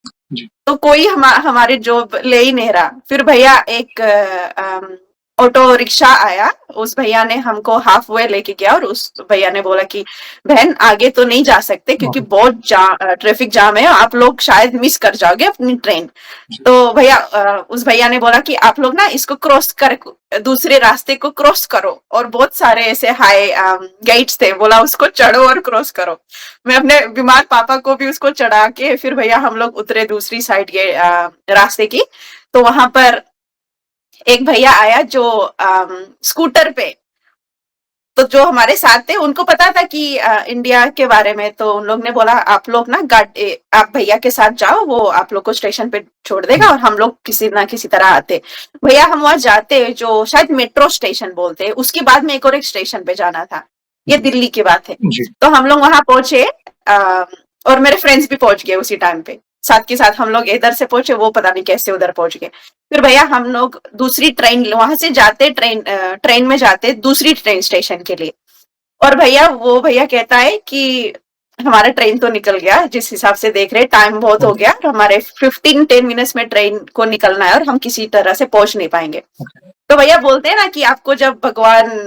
तो कोई हमारे जॉब ले ही नहीं रहा। फिर भैया एक ऑटो रिक्शा आया, उस भैया ने हमको हाफ वे लेके गया और उस भैया ने बोला कि बहन आगे तो नहीं जा सकते क्योंकि बहुत ट्रैफिक जाम है, आप लोग शायद मिस कर जाओगे अपनी ट्रेन। तो भैया उस भैया ने बोला कि आप लोग ना इसको क्रॉस कर, दूसरे रास्ते को क्रॉस करो, और बहुत सारे ऐसे हाई गेट्स थे, बोला उसको चढ़ो और क्रॉस करो। मैं अपने बीमार पापा को भी उसको चढ़ा के फिर भैया हम लोग उतरे दूसरी साइड के रास्ते की। तो वहां पर एक भैया आया जो स्कूटर पे, तो जो हमारे साथ थे उनको पता था कि इंडिया के बारे में, तो उन लोग ने बोला आप लोग ना गाड़ी, आप भैया के साथ जाओ, वो आप लोग को स्टेशन पे छोड़ देगा और हम लोग किसी ना किसी तरह आते। भैया हम वहां जाते, जो शायद मेट्रो स्टेशन बोलते हैं, उसके बाद में एक स्टेशन पे जाना था, ये दिल्ली की बात है। तो हम लोग वहां पहुंचे और मेरे फ्रेंड्स भी पहुंच गए उसी टाइम पे, साथ के साथ हम लोग इधर से पहुंचे, वो पता नहीं कैसे उधर पहुंच गए। फिर भैया हम लोग दूसरी ट्रेन, वहां से जाते ट्रेन में जाते दूसरी ट्रेन स्टेशन के लिए, और भैया वो भैया कहता है कि हमारा ट्रेन तो निकल गया, जिस हिसाब से देख रहे टाइम बहुत हो गया, हमारे 15-10 मिनट्स में ट्रेन को निकलना है और हम किसी तरह से पहुंच नहीं पाएंगे। तो भैया बोलते हैं ना कि आपको जब भगवान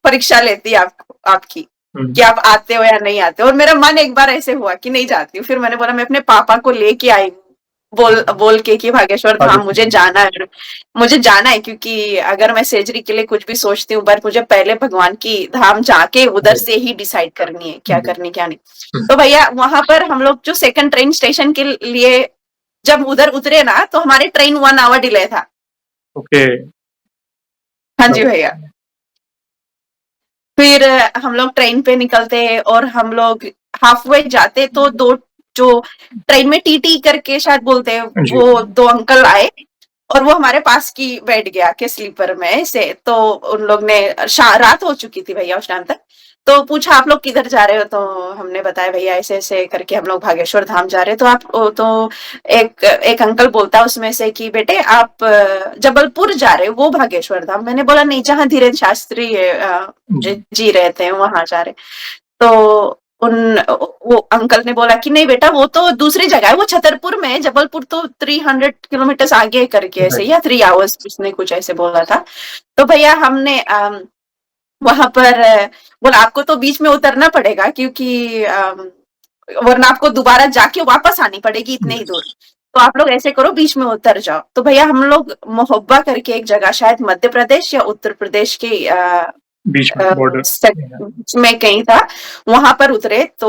परीक्षा लेती है आपकी कि आप आते हो या नहीं आते, और मेरा मन एक बार ऐसे हुआ कि नहीं जाती हूँ। फिर मैंने बोला मैं अपने पापा को लेके आई, बोल के कि भागेश्वर धाम मुझे जाना है, क्योंकि अगर मैं सर्जरी के लिए कुछ भी सोचती हूँ, बट मुझे पहले भगवान की धाम जाके उधर से ही डिसाइड करनी है क्या करनी क्या नहीं। तो भैया वहां पर हम लोग जो सेकंड ट्रेन स्टेशन के लिए जब उधर उतरे ना, तो हमारी ट्रेन 1 आवर डिले था। ओके। हाँ जी भैया। फिर हम लोग ट्रेन पे निकलते और हम लोग हाफ वे जाते, तो दो जो ट्रेन में टीटी करके शायद बोलते हैं, वो 2 अंकल आए और वो हमारे पास की बैठ गया के स्लीपर में से। तो उन लोग ने रात हो चुकी थी भैया उस टाइम तक, तो पूछा आप लोग किधर जा रहे हो, तो हमने बताया भैया ऐसे ऐसे करके हम लोग भागेश्वर धाम जा रहे हैं। तो आप तो एक अंकल बोलता है उसमें से कि बेटे आप जबलपुर जा रहे हो, वो भागेश्वर धाम। मैंने बोला नहीं, जहाँ धीरेन्द्र शास्त्री जी रहते हैं वहां जा रहे। तो वो अंकल ने बोला कि नहीं बेटा वो तो दूसरी जगह है, वो छतरपुर में है, जबलपुर तो 300 किलोमीटर आगे करके ऐसे, या 3 आवर्स उसने कुछ ऐसे बोला था। तो भैया हमने वहां पर बोला आपको तो बीच में उतरना पड़ेगा, क्योंकि वरना आपको दोबारा जाके वापस आनी पड़ेगी इतने ही दूर, तो आप लोग ऐसे करो बीच में उतर जाओ। तो भैया हम लोग मोहब्बा करके एक जगह, शायद मध्य प्रदेश या उत्तर प्रदेश के बीच में कहीं था, वहां पर उतरे। तो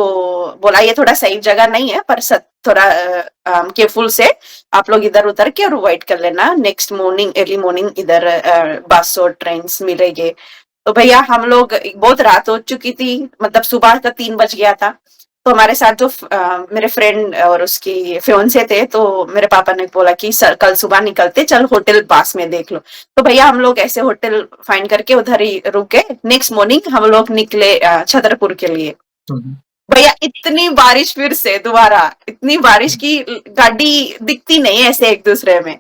बोला ये थोड़ा सही जगह नहीं है, पर थोड़ा केयरफुल से आप लोग इधर उतर के और वेट कर लेना, नेक्स्ट मॉर्निंग अर्ली मॉर्निंग इधर बस और ट्रेन मिलेंगे। तो भैया हम लोग, बहुत रात हो चुकी थी, मतलब सुबह का 3 बज गया था। तो हमारे साथ जो मेरे फ्रेंड और उसकी फियोंसे थे, तो मेरे पापा ने बोला कि सर कल सुबह निकलते, चल होटल पास में देख लो। तो भैया हम लोग ऐसे होटल फाइंड करके उधर ही रुके। नेक्स्ट मॉर्निंग हम लोग निकले छतरपुर के लिए। भैया इतनी बारिश, फिर से दोबारा इतनी बारिश की गाड़ी दिखती नहीं ऐसे एक दूसरे में।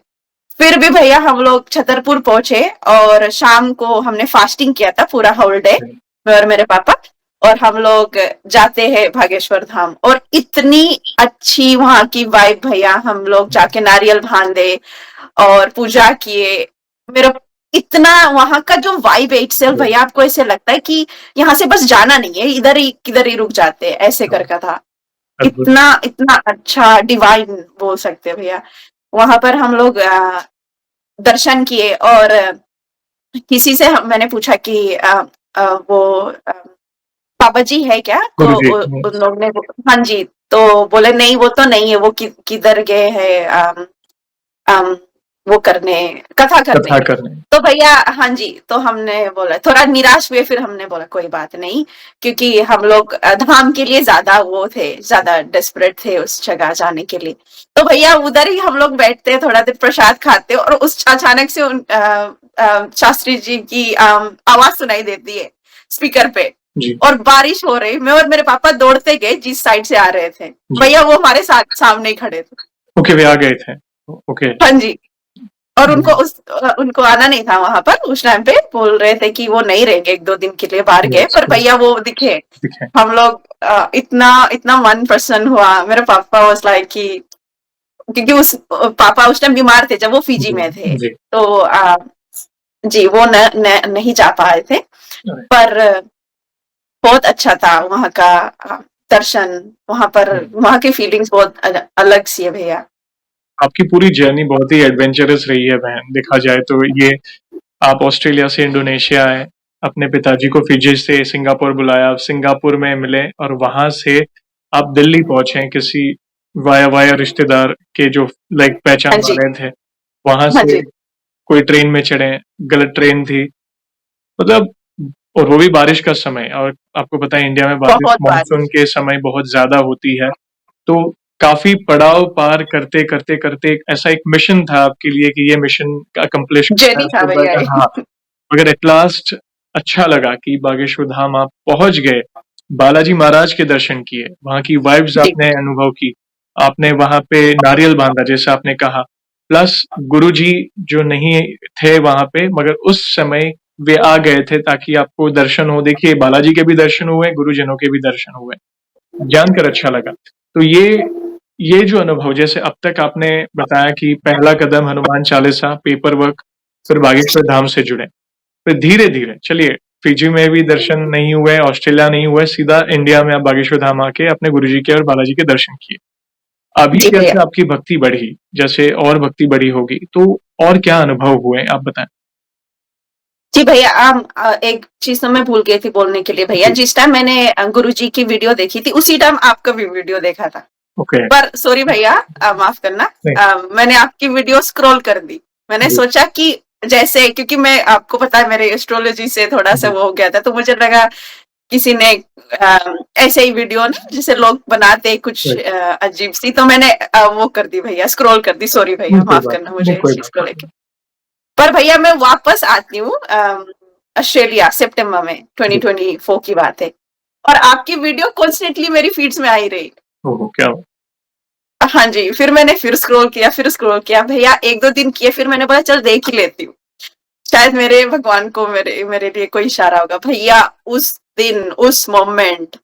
फिर भी भैया हम लोग छतरपुर पहुंचे और शाम को हमने फास्टिंग किया था पूरा होल डे, मैं और मेरे पापा, और हम लोग जाते हैं भागेश्वर धाम। और इतनी अच्छी वहां की वाइब भैया, हम लोग जाके नारियल बांधे और पूजा किए। मेरा इतना वहां का जो वाइब है इटसेल्फ भैया, आपको ऐसे लगता है कि यहाँ से बस जाना नहीं है, इधर ही किधर ही रुक जाते हैं, ऐसे करके था। इतना इतना अच्छा डिवाइन बोल सकते हैं भैया। वहां पर हम लोग दर्शन किए और किसी से मैंने पूछा कि वो बाबा जी है क्या, तो उन लोग ने, हाँ जी, तो बोले नहीं वो तो नहीं है, वो किधर गए हैं वो करने, कथा करने। तो भैया हाँ जी, तो हमने बोला, थोड़ा निराश हुए, फिर हमने बोला कोई बात नहीं, क्योंकि हम लोग धाम के लिए ज्यादा डेस्परेट थे उस जगह जाने के लिए। तो भैया उधर ही हम लोग बैठते, थोड़ा देर प्रसाद खाते, और उस अचानक से शास्त्री जी की आवाज सुनाई देती है स्पीकर पे, और बारिश हो रही। मैं और मेरे पापा दौड़ते गए जिस साइड से आ रहे थे, भैया वो हमारे साथ सामने ही खड़े थे। ओके, वे आ गए थे। ओके, हाँ जी। और उनको आना नहीं था वहां पर उस टाइम पे, बोल रहे थे कि वो नहीं रहेंगे, 1-2 दिन के लिए बाहर गए, पर भैया वो दिखे। हम लोग इतना मन प्रसन्न हुआ। मेरे पापा वाज लाइक कि, क्योंकि पापा उस टाइम बीमार थे जब वो फिजी में थे, तो जी, वो नहीं जा पाए थे, पर बहुत अच्छा था वहाँ का दर्शन, वहाँ पर वहाँ की फीलिंग्स बहुत अलग सी है भैया। आपकी पूरी जर्नी बहुत ही एडवेंचरस रही है बहन, देखा जाए तो। ये आप ऑस्ट्रेलिया से इंडोनेशिया आए, अपने पिताजी को फिजी से सिंगापुर बुलाया, आप सिंगापुर में मिले और वहां से आप दिल्ली पहुंचे किसी वाया वाया रिश्तेदार के जो लाइक पहचान हाँ जी, वाले थे। वहां हाँ से जी, कोई ट्रेन में चढ़े, गलत ट्रेन थी, मतलब, और वो भी बारिश का समय। और आपको पता है इंडिया में बारिश बहुत मानसून बारिश। के समय बहुत ज्यादा होती है। तो काफी पड़ाव पार करते करते करते ऐसा एक मिशन था आपके लिए कि ये मिशन अकम्प्लिश करना है जर्नी था उसके भैया बाद। ये। हाँ, मगर एट लास्ट अच्छा लगा कि बागेश्वर धाम आप पहुंच गए, बालाजी महाराज के दर्शन किए, वहां की वाइब्स जी, आपने अनुभव की, आपने वहां पे नारियल बांधा जैसे आपने कहा। प्लस गुरुजी जो नहीं थे वहां पे, मगर उस समय वे आ गए थे ताकि आपको दर्शन हो। देखिए, बालाजी के भी दर्शन हुए, गुरुजनों के भी दर्शन हुए, जानकर अच्छा लगा। तो ये जो अनुभव, जैसे अब तक आपने बताया कि पहला कदम हनुमान चालीसा, पेपर वर्क, फिर बागेश्वर धाम से जुड़े, फिर धीरे धीरे चलिए फिजी में भी दर्शन नहीं हुए, ऑस्ट्रेलिया नहीं हुए, सीधा इंडिया में आप बागेश्वर धाम आके अपने गुरुजी के और बालाजी के दर्शन किए। अभी जी भैया। जैसे आपकी भक्ति बढ़ी, जैसे और भक्ति बढ़ी होगी, तो और क्या अनुभव हुए आप बताएं। जी भैया, एक चीज तो मैं भूल गई थी बोलने के लिए भैया। जी। जिस टाइम मैंने गुरुजी की वीडियो देखी थी, उसी टाइम आपका भी वीडियो देखा था। ओके। पर सॉरी भैया, माफ करना, नहीं। मैंने आपकी वीडियो स्क्रॉल कर दी। मैंने जी। सोचा कि जैसे, क्योंकि मैं, आपको पता है मेरे एस्ट्रोलॉजी से थोड़ा सा जी। वो हो गया था, तो मुझे लगा किसी ने ऐसे ही वीडियो ना जिसे लोग बनाते कुछ right। अजीब सी, तो मैंने वो कर दी भैया, स्क्रॉल कर दी। सॉरी भैया, नहीं, कोई माफ बात करना नहीं, नहीं, मुझे कोई इस चीज बात को नहीं। लेके। पर भैया मैं वापस आती हूँ ऑस्ट्रेलिया सितंबर में, जी। 2024 की बात है, और आपकी वीडियो कॉन्स्टेंटली मेरी फीड्स में आई रही। ओहो, क्या हाँ जी, फिर मैंने फिर स्क्रॉल किया भैया, एक दो दिन किए, फिर मैंने बोला चल देख ही लेती हूँ, शायद मेरे भगवान को मेरे मेरे लिए कोई इशारा होगा। भैया उस दिन, उस मोमेंट,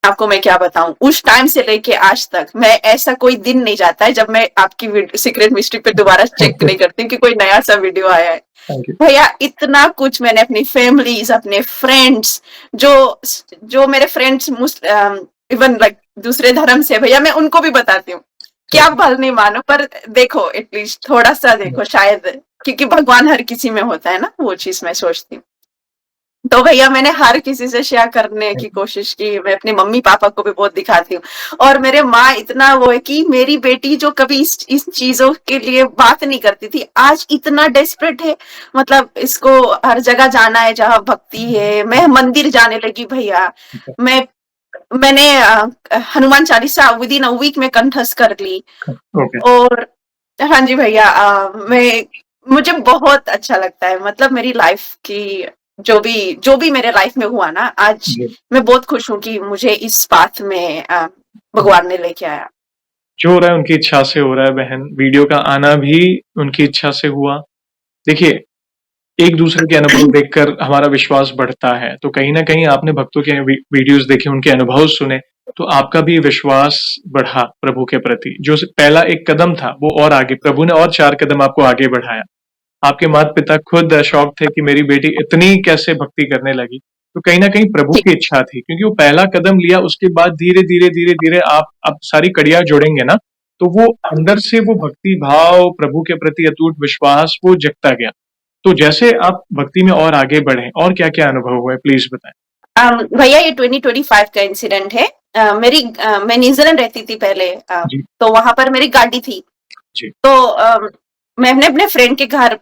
आपको मैं क्या बताऊं, उस टाइम से लेके आज तक मैं, ऐसा कोई दिन नहीं जाता है जब मैं आपकी सीक्रेट मिस्ट्री पे दोबारा चेक नहीं करती हूँ कि कोई नया सा वीडियो आया है। Thank you. भैया इतना कुछ मैंने अपनी फैमिलीज, अपने फ्रेंड्स, जो जो मेरे फ्रेंड्स इवन लाइक दूसरे धर्म से, भैया मैं उनको भी बताती हूँ कि आप भल नहीं मानो, पर देखो एटलीस्ट थोड़ा सा देखो, शायद, क्योंकि भगवान हर किसी में होता है ना, वो चीज मैं सोचती हूँ। तो भैया मैंने हर किसी से शेयर करने की कोशिश की, मैं अपने मम्मी पापा को भी बहुत दिखाती हूँ। और मेरे माँ इतना वो है कि मेरी बेटी जो कभी इस चीजों के लिए बात नहीं करती थी, आज इतना डेस्परेट है, मतलब इसको हर जगह जाना है जहाँ भक्ति है। मैं मंदिर जाने लगी भैया, मैं मैंने Hanuman Chalisa within a week में कंठस्थ कर ली। ओके। और हाँ जी भैया, मैं, मुझे बहुत अच्छा लगता है, मतलब मेरी लाइफ की जो भी मेरे लाइफ में हुआ ना, आज जी। मैं बहुत खुश हूँ कि मुझे इस पाथ में भगवान ने लेके आया। जो हो रहा है उनकी इच्छा से हो रहा है बहन, वीडियो का आना भी उनकी इच्छा से हुआ। देखिए, एक दूसरे के अनुभव देखकर हमारा विश्वास बढ़ता है, तो कहीं ना कहीं आपने भक्तों के वीडियोस देखे, उनके अनुभव सुने, तो आपका भी विश्वास बढ़ा प्रभु के प्रति। जो पहला एक कदम था वो और आगे, प्रभु ने और 4 कदम आपको आगे बढ़ाया। आपके माता पिता खुद शॉक थे कि मेरी बेटी इतनी कैसे भक्ति करने लगी। तो कहीं ना कहीं प्रभु जी, की इच्छा थी, क्योंकि वो पहला कदम लिया, उसके बाद धीरे धीरे धीरे धीरे आप सारी कड़ियां जोड़ेंगे ना, तो वो अंदर से वो भक्ति भाव, प्रभु के प्रति अटूट विश्वास वो जगता गया। तो जैसे आप भक्ति में और आगे बढ़े, और क्या क्या अनुभव हुए प्लीज बताएं। भैया ये 2025 का इंसिडेंट है। मैं न्यूजीलैंड रहती थी पहले, जी। तो वहां पर मेरी गाड़ी थी। जी। तो मैंने अपने फ्रेंड के घर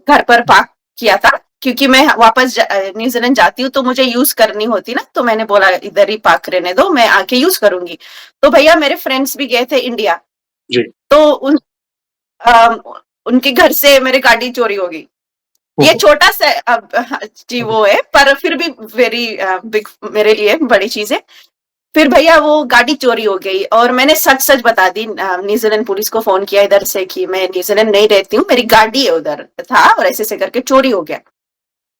पर पार्क किया था, क्योंकि मैं वापस न्यूजीलैंड जाती हूँ तो मुझे यूज करनी होती ना, तो मैंने बोला इधर ही पार्क रहने दो, मैं आके यूज करूंगी। तो भैया मेरे फ्रेंड्स भी गए थे इंडिया, जी। तो अम, उनके घर से मेरी गाड़ी चोरी हो गई। ये ओहो। छोटा सा हाँ, जी वो है, पर फिर भी वेरी बिग मेरे लिए बड़ी चीज है। फिर भैया वो गाड़ी चोरी हो गई, और मैंने सच सच बता दी, न्यूजीलैंड पुलिस को फोन किया इधर से कि मैं न्यूजीलैंड नहीं रहती हूँ, मेरी गाड़ी है उधर था, और ऐसे करके चोरी हो गया।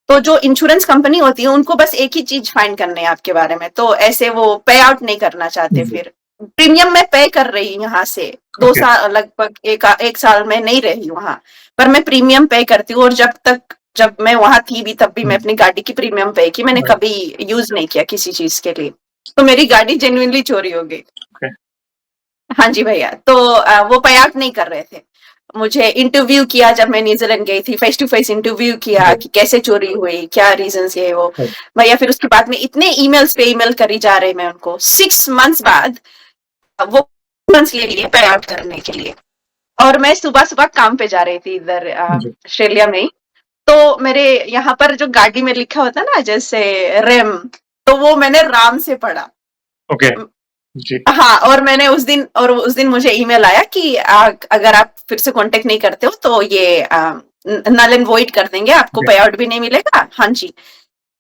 तो जो इंश्योरेंस कंपनी होती है उनको बस एक ही चीज फाइंड करने है आपके बारे में, तो ऐसे वो पे आउट नहीं करना चाहते। जी। फिर प्रीमियम मैं पे कर रही यहाँ से, दो ओके। साल लगभग एक साल में नहीं रही वहां, पर मैं प्रीमियम पे करती हूँ, और जब तक जब मैं वहां थी भी तब भी मैं अपनी गाड़ी की प्रीमियम पे की, मैंने कभी यूज नहीं किया किसी चीज के लिए, तो मेरी गाड़ी जेन्युइनली चोरी हो गई। हाँ जी भैया, तो वो पे आउट नहीं कर रहे थे। मुझे इंटरव्यू किया जब मैं न्यूजीलैंड गई थी, फेस टू फेस इंटरव्यू किया कि कैसे चोरी हुई, क्या रीजन ये वो। भैया फिर उसके बाद में इतने ईमेल्स पे ईमेल करी जा रही मैं उनको, 6 मंथ्स बाद वो मंथ्स ले लिए पे आउट करने के लिए। और मैं सुबह सुबह काम पे जा रही थी इधर ऑस्ट्रेलिया में ही, तो मेरे यहाँ पर जो गाड़ी में लिखा होता है ना जैसे रेम, तो वो मैंने राम से पढ़ा। ओके जी। हाँ, और उस दिन मुझे ईमेल आया कि अगर आप फिर से कांटेक्ट नहीं करते हो तो ये नल एंड वॉइड कर देंगे, आपको पे आउट भी नहीं मिलेगा। हाँ जी।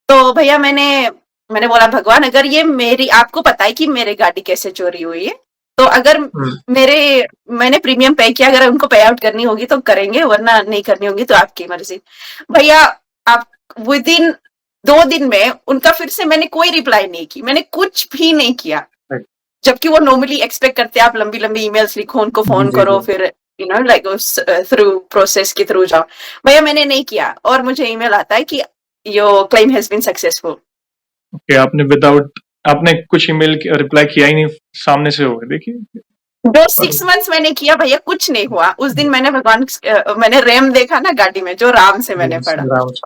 तो भैया मैंने बोला भगवान, अगर ये मेरी, आपको पता है कि मेरी गाड़ी कैसे चोरी हुई है, तो अगर मैंने प्रीमियम पे किया, अगर उनको पे आउट करनी होगी तो करेंगे, वरना नहीं करनी होगी तो आपकी मर्जी। भैया आप विद इन 2 दिन में उनका फिर से मैंने कोई रिप्लाई नहीं की, मैंने कुछ भी नहीं किया, जबकि वो नॉर्मली एक्सपेक्ट करते हैं आप लंबी लंबी ईमेल्स लिखो, उनको फोन करो, फिर यू नो लाइक उस थ्रू प्रोसेस के थ्रू जाओ। भैया मैंने नहीं किया और मुझे ईमेल आता है कि your claim has been successful. Okay, आपने कुछ ईमेल रिप्लाई किया ही नहीं, सामने से होगा। देखिए जो 6 मंथ्स मैंने किया भैया, कुछ नहीं हुआ। उस दिन मैंने मैंने रैम देखा ना गाड़ी में, जो राम से मैंने पढ़ा,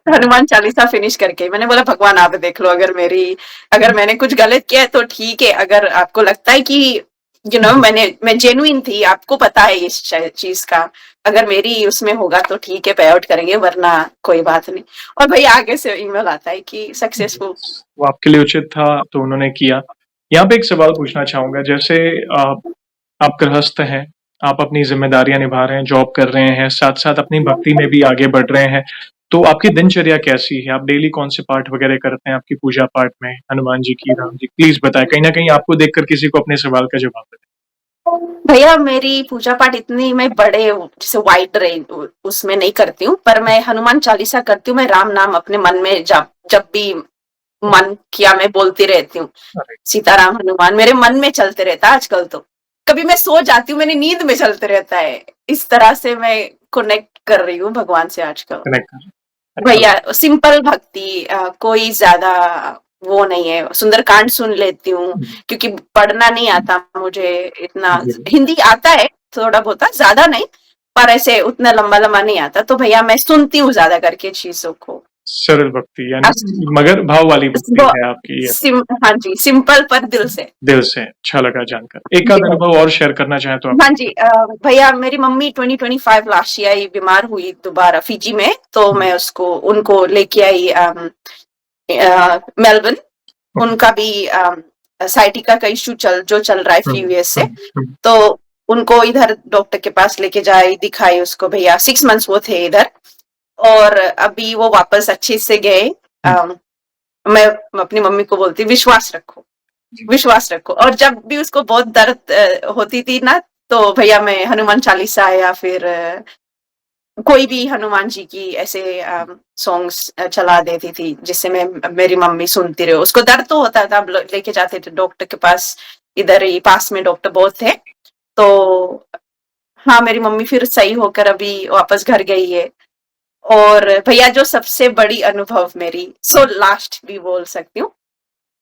हनुमान चालीसा फिनिश करके मैंने बोला भगवान आप देख लो, अगर मैंने कुछ गलत किया है तो ठीक है, अगर आपको लगता है कि मैं जेन्युइन थी, आपको पता है इस चीज का, अगर मेरी उसमें होगा तो ठीक है, पे आउट करेंगे, वरना कोई बात नहीं। और भैया आगे से ईमेल आता है कि सक्सेसफुल। वो आपके लिए उचित था तो उन्होंने किया। यहाँ पे एक सवाल पूछना चाहूंगा, जैसे आप गृहस्थ हैं, आप अपनी जिम्मेदारियां निभा रहे हैं, जॉब कर रहे हैं, साथ साथ अपनी भक्ति में भी आगे बढ़ रहे हैं, तो आपकी दिनचर्या कैसी है? आप डेली कौन से पाठ वगैरह करते हैं आपकी पूजा पाठ में, हनुमान जी की, राम जी? प्लीज बताएं, कहीं ना कहीं आपको देखकर किसी को अपने सवाल का जवाब दें। भैया मेरी पूजा पाठ इतनी मैं बड़े जैसे वाइड रेंज उसमें नहीं करती हूँ, पर मैं हनुमान चालीसा करती हूँ। मैं राम नाम अपने मन में जब भी मन किया मैं बोलती रहती हूँ, सीताराम हनुमान मेरे मन में चलते रहता है आजकल। तो कभी मैं सो जाती हूँ, मैंने नींद में चलते रहता है। इस तरह से मैं कनेक्ट कर रही हूँ भगवान से आजकल। भैया सिंपल भक्ति, कोई ज्यादा वो नहीं है। सुंदरकांड सुन लेती हूँ क्योंकि पढ़ना नहीं आता मुझे इतना, हिंदी आता है थोड़ा बहुत, ज्यादा नहीं, पर ऐसे उतना लंबा लंबा नहीं आता। तो भैया मैं सुनती हूँ ज्यादा करके चीजों को। सरल भक्ति, यानी मगर भाव वाली भक्ति है आपकी। हाँ जी, सिंपल पर दिल से। अच्छा लगा जानकर। एक आध अनुभव और शेयर करना चाहें तो आप? हाँ जी भैया, मेरी मम्मी 2025 लास्ट ईयर बीमार हुई दोबारा फिजी में, तो मैं उनको लेके आई मेलबर्न। उनका भी साइटिका का इश्यू चल रहा है फ्री यूएस से, तो उनको इधर डॉक्टर के पास लेके जाए, दिखाई उसको। भैया 6 मंथ्स वो थे इधर, और अभी वो वापस अच्छे से गए। मैं अपनी मम्मी को बोलती विश्वास रखो। और जब भी उसको बहुत दर्द होती थी ना, तो भैया मैं हनुमान चालीसा या फिर कोई भी हनुमान जी की ऐसे सॉन्ग्स चला देती थी, जिससे मेरी मम्मी सुनती रहे। उसको दर्द तो होता था, लेके जाते थे डॉक्टर के पास, इधर ही पास में डॉक्टर बहुत थे। तो हाँ, मेरी मम्मी फिर सही होकर अभी वापस घर गई है। और भैया जो सबसे बड़ी अनुभव मेरी, लास्ट भी बोल सकती हूँ,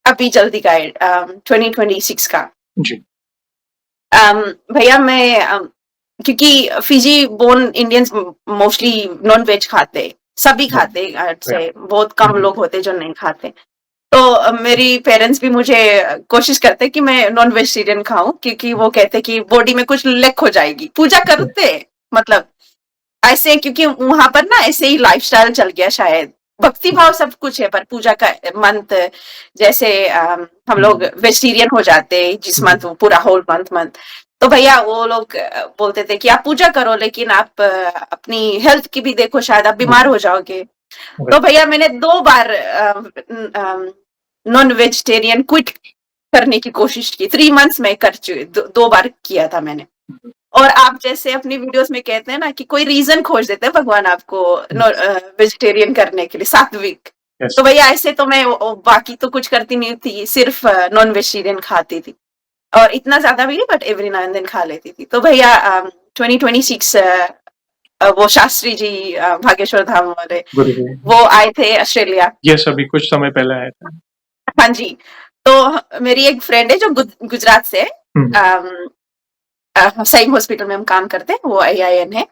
अभी जल्दी का 2026 का जी। भैया मैं क्योंकि Fiji born Indians mostly non veg खाते, सभी खाते से, बहुत कम लोग होते जो नहीं खाते। तो मेरी पेरेंट्स भी मुझे कोशिश करते कि मैं नॉन वेजिटेरियन खाऊं, क्योंकि वो कहते कि बॉडी में कुछ लेक हो जाएगी। पूजा करते मतलब ऐसे, क्योंकि वहां पर ना ऐसे ही लाइफस्टाइल चल गया शायद। भक्ति भाव सब कुछ है, पर पूजा का मंथ जैसे हम लोग वेजिटेरियन हो जाते जिस मंथ, पूरा होल मंथ। तो भैया वो लोग बोलते थे कि आप पूजा करो, लेकिन आप अपनी हेल्थ की भी देखो, शायद आप बीमार हो जाओगे। तो भैया मैंने 2 बार नॉन वेजिटेरियन क्विट करने की कोशिश की। 3 मंथ्स में कर चुकी, 2 बार किया था मैंने। और आप जैसे अपनी वीडियोस में कहते हैं ना कि कोई रीजन खोज देते हैं भगवान आपको वेजिटेरियन करने के लिए, सात्विक। तो भैया ऐसे तो मैं बाकी तो कुछ करती नहीं थी, सिर्फ नॉन वेजिटेरियन खाती थी, और इतना ज्यादा भी नहीं, but every now and then खा लेती थी। तो भैया 2026 वो शास्त्री जी भागेश्वर धाम वाले, गुरुजी। वो आए थे ऑस्ट्रेलिया। यस, अभी कुछ समय पहले आया था। हाँ जी, तो मेरी एक फ्रेंड है जो गुजरात से है, हुँ, सईम हॉस्पिटल में हम काम करते हैं, वो AIN है।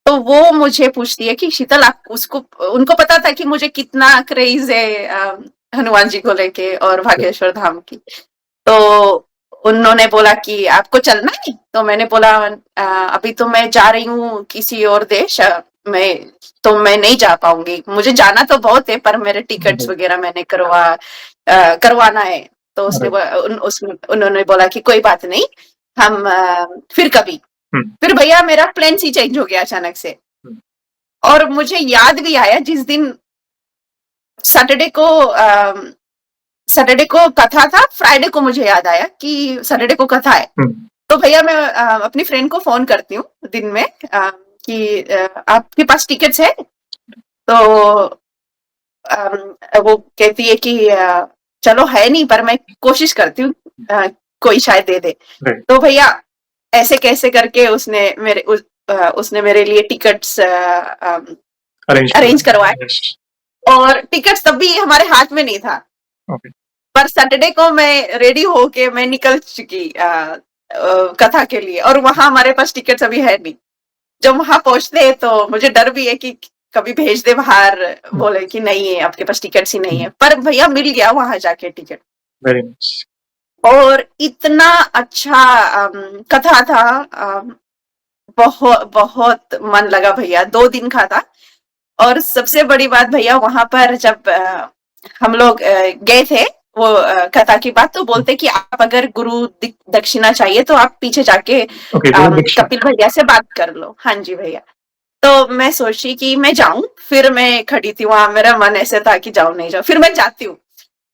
तो वो मुझे पूछती है कि शीतल, आप उसको, उनको पता था कि मुझे कितना क्रेज है हनुमान जी को लेके और भागेश्वर धाम की। तो उन्होंने बोला कि आपको चलना है? तो मैंने बोला अभी तो मैं जा रही हूँ किसी और देश, मैं नहीं जा पाऊंगी। मुझे जाना तो बहुत है, पर मेरे टिकट्स राइट, वगैरह मैंने करवाना है। तो राइट। उन्होंने बोला कि कोई बात नहीं, हम फिर कभी। हुँ, फिर भैया मेरा प्लान ही चेंज हो गया अचानक से। हुँ, और मुझे याद भी आया जिस दिन सैटरडे को सैटरडे को कथा था, फ्राइडे को मुझे याद आया कि सैटरडे को कथा है। हुँ, तो भैया मैं अपनी फ्रेंड को फोन करती हूँ दिन में कि आपके पास टिकट्स है? तो वो कहती है कि चलो है नहीं, पर मैं कोशिश करती हूँ, कोई शायद दे दे। राइट, तो भैया ऐसे कैसे करके उसने मेरे लिए टिकट्स अरेंज अरेंज करवाए। करवाया। यस, और टिकट्स तब भी हमारे हाथ में नहीं था, ओके, पर सैटरडे को मैं रेडी होके मैं निकल चुकी कथा के लिए, और वहां हमारे पास टिकट्स अभी है नहीं। जब वहां पहुंचते हैं तो मुझे डर भी है कि कभी भेज दे बाहर, हुँ, बोले कि नहीं है आपके पास टिकट्स ही नहीं हुँ, है, पर भैया मिल गया वहां जाके टिकट। Very nice. और इतना अच्छा कथा था, बहुत बहुत मन लगा भैया, 2 दिन का था। और सबसे बड़ी बात भैया, वहां पर जब हम लोग गए थे वो कथा की बात, तो हुँ, बोलते कि आप अगर गुरु दक्षिणा चाहिए तो आप पीछे जाके ओके, गुरु दीक्षा। कपिल भैया से बात कर लो। हाँ जी भैया। तो मैं सोची कि मैं जाऊं, फिर मैं खड़ी थी वहां, मेरा मन ऐसे था कि जाऊं नहीं जाऊं, फिर मैं जाती हूँ।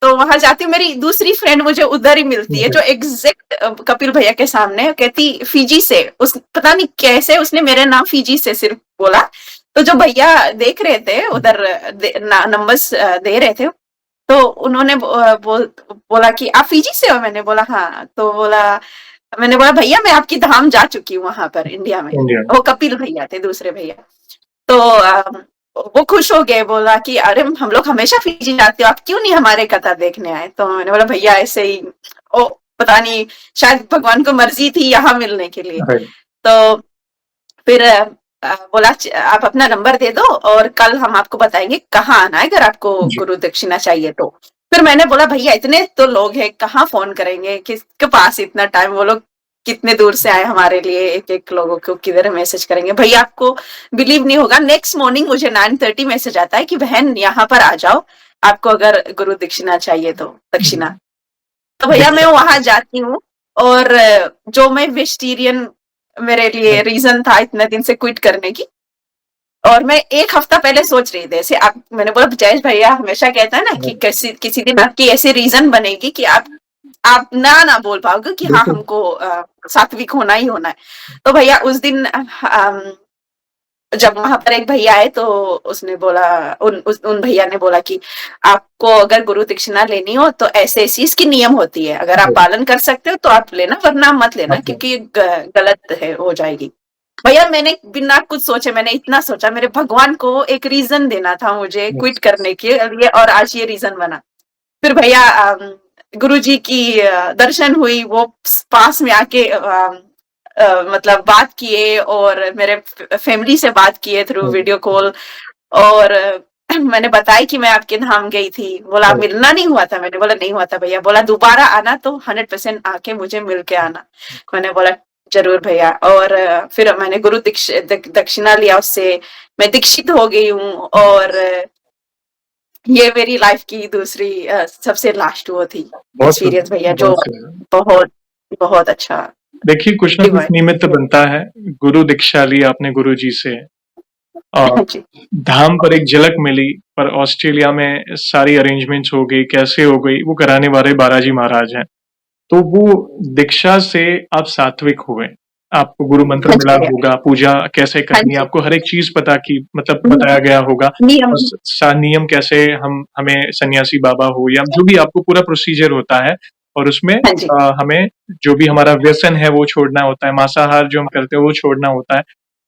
तो वहां जाती हूँ, मेरी दूसरी फ्रेंड मुझे उधर ही मिलती है, ओके, जो एग्जैक्ट कपिल भैया के सामने, कहती फिजी से, उस पता नहीं कैसे उसने मेरे नाम फिजी से सिर्फ बोला। तो जो भैया देख रहे थे हुँ, उधर, नंबर्स दे रहे थे, तो उन्होंने बोला कि आप फिजी से हो? मैंने बोला हाँ। तो मैंने बोला भैया मैं आपकी धाम जा चुकी हूँ वहां पर इंडिया में। इंडिया। वो कपिल भैया थे, दूसरे भैया। तो वो खुश हो गए, बोला कि अरे हम लोग हमेशा फिजी जाते हो, आप क्यों नहीं हमारे कथा देखने आए? तो मैंने बोला भैया ऐसे ही, ओ पता नहीं, शायद भगवान को मर्जी थी यहाँ मिलने के लिए। राइट, तो फिर बोला आप अपना नंबर दे दो और कल हम आपको बताएंगे कहाँ आना है, अगर आपको जी, गुरु दक्षिणा चाहिए तो। फिर मैंने बोला भैया इतने तो लोग हैं, कहाँ फोन करेंगे, किसके पास इतना टाइम, वो लोग कितने दूर से आए हमारे लिए, एक एक लोगों को किधर मैसेज करेंगे। भैया आपको बिलीव नहीं होगा, नेक्स्ट मॉर्निंग मुझे 9:30 मैसेज आता है कि बहन यहाँ पर आ जाओ, आपको अगर गुरु दक्षिणा चाहिए तो दक्षिणा। हुँ, तो भैया मैं दीक्षा। वहां जाती हूँ, और जो मैं वेजिटेरियन, मेरे लिए राइट, रीजन था इतने दिन से क्विट करने की, और मैं एक हफ्ता पहले सोच रही थी ऐसे, आप, मैंने बोला जयेश भैया हमेशा कहता है ना कि राइट, किसी किसी दिन आपकी ऐसी रीजन बनेगी कि आप ना बोल पाओगे कि हाँ बिल्कुल, हमको सात्विक होना ही होना है। तो भैया उस दिन जब वहां पर एक भैया आए, तो उसने बोला, उन भैया ने बोला कि आपको अगर गुरु दक्षिणा लेनी हो तो ऐसे ऐसी इसकी नियम होती है, अगर आप राइट, पालन कर सकते हो तो आप लेना, वरना मत लेना मतलब क्योंकि ये गलत है, हो जाएगी। भैया मैंने बिना कुछ सोचे, मैंने इतना सोचा, मेरे भगवान को एक रीजन देना था मुझे क्विट यस, करने के लिए, और आज ये रीजन बना। फिर भैया गुरु जी की दर्शन हुई, वो पास में आके मतलब बात किए, और मेरे फैमिली से बात किए थ्रू राइट, वीडियो कॉल। और मैंने बताया कि मैं आपके धाम गई थी। बोला राइट, मिलना नहीं हुआ था? मैंने बोला नहीं हुआ था भैया। बोला दोबारा आना तो 100% आके मुझे मिल के आना। मैंने बोला जरूर भैया। और फिर मैंने गुरु दक्षिणा लिया उससे, मैं दीक्षित हो गई हूँ। और ये मेरी लाइफ की दूसरी सबसे लास्ट वो थी बहुत एक्सपीरियंस भैया, जो बहुत सही। बहुत बहुत अच्छा। देखिए, कुछ ना कुछ डिवाइन। निमित्त बनता है। गुरु दीक्षा ली आपने गुरुजी से और जी। धाम पर एक झलक मिली, पर ऑस्ट्रेलिया में सारी अरेंजमेंट्स हो गई, कैसे हो गई, वो कराने वाले बालाजी महाराज हैं। तो वो दीक्षा से आप सात्विक हुए। आपको गुरु मंत्र हाँ जी मिला भैया। होगा, पूजा कैसे हाँ करनी है, जी। आपको हर एक चीज़ पता की मतलब बताया गया होगा नियम। और नियम कैसे हम हमें सन्यासी बाबा हो या जो भी आपको पूरा प्रोसीजर होता है और उसमें हाँ जी। हमें जो भी हमारा व्यसन है वो छोड़ना होता है, मांसाहार जो हम करते हैं वो छोड़ना होता है।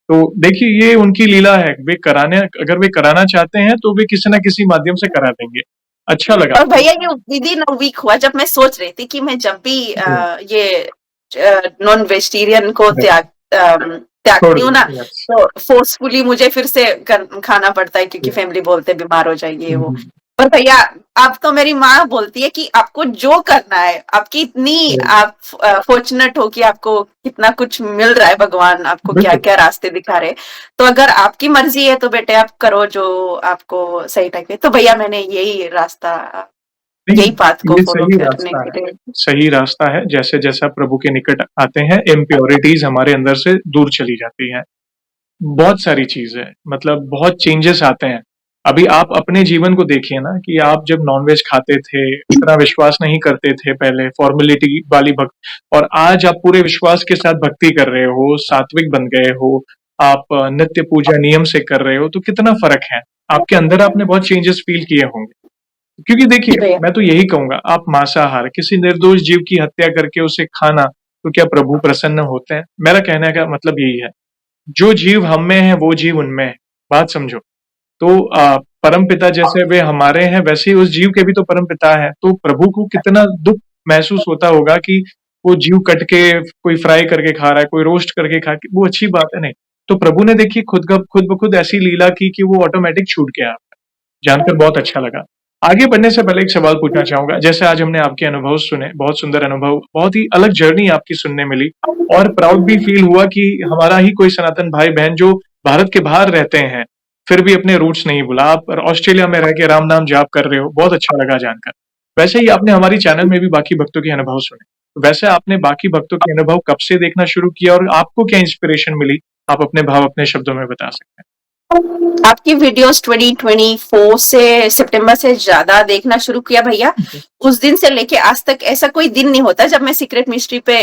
तो देखिए ये उनकी लीला है, अगर वे कराना चाहते हैं तो वे किसी ना किसी माध्यम से करा देंगे। अच्छा लगा। और भैया ये विद इन अ वीक हुआ जब मैं सोच रही थी कि मैं जब भी ये नॉन वेजिटेरियन को त्यागती हूँ ना, तो फोर्सफुली मुझे फिर से खाना पड़ता है क्योंकि फैमिली बोलते बीमार हो जाएगी वो। पर भैया अब तो मेरी माँ बोलती है कि आपको जो करना है, आपकी इतनी आप फॉर्चुनेट हो कि आपको कितना कुछ मिल रहा है, भगवान आपको क्या क्या रास्ते दिखा रहे, तो अगर आपकी मर्जी है तो बेटे आप करो जो आपको सही लगे। तो भैया मैंने यही रास्ता, यही बात को फॉलो करने के लिए। सही रास्ता है। जैसे जैसे आप प्रभु के निकट आते हैं, इम्प्योरिटीज हमारे अंदर से दूर चली जाती हैं। बहुत सारी चीजें, मतलब बहुत चेंजेस आते हैं। अभी आप अपने जीवन को देखिए ना कि आप जब नॉनवेज खाते थे, इतना विश्वास नहीं करते थे पहले, फॉर्मेलिटी वाली भक्ति, और आज आप पूरे विश्वास के साथ भक्ति कर रहे हो, सात्विक बन गए हो, आप नित्य पूजा नियम से कर रहे हो, तो कितना फर्क है आपके अंदर। आपने बहुत चेंजेस फील किए होंगे। क्योंकि देखिए मैं तो यही कहूंगा, आप मांसाहार किसी निर्दोष जीव की हत्या करके उसे खाना, तो क्या प्रभु प्रसन्न होते हैं? मेरा कहने का मतलब यही है, जो जीव हम में है वो जीव उनमें है। बात समझो। तो परम पिता जैसे वे हमारे हैं, वैसे ही उस जीव के भी तो परम पिता है। तो प्रभु को कितना दुख महसूस होता होगा कि वो जीव कट के कोई फ्राई करके खा रहा है, कोई रोस्ट करके खा के, वो अच्छी बात है नहीं। तो प्रभु ने देखिए खुद ब खुद ऐसी लीला की कि वो ऑटोमेटिक छूट गया। जानकर बहुत अच्छा लगा। आगे बढ़ने से पहले एक सवाल पूछना चाहूंगा। जैसे आज हमने आपके अनुभव सुने, बहुत सुंदर अनुभव, बहुत ही अलग जर्नी आपकी सुनने मिली, और प्राउड भी फील हुआ कि हमारा ही कोई सनातन भाई बहन जो भारत के बाहर रहते हैं फिर भी अपने रूट्स नहीं भूला। आप ऑस्ट्रेलिया में रह के राम नाम जाप कर रहे हो, बहुत अच्छा लगा जानकर। वैसे ही आपने हमारी चैनल में भी बाकी भक्तों के अनुभव सुने। वैसे आपने बाकी भक्तों के अनुभव कब से देखना शुरू किया और आपको क्या इंस्पिरेशन मिली? आप अपने भाव अपने शब्दों में बता सकते हैं। आपकी वीडियोस 2024 से सितंबर से ज्यादा देखना शुरू किया भैया। उस दिन से लेके आज तक ऐसा कोई दिन नहीं होता जब मैं सीक्रेट मिस्ट्री पे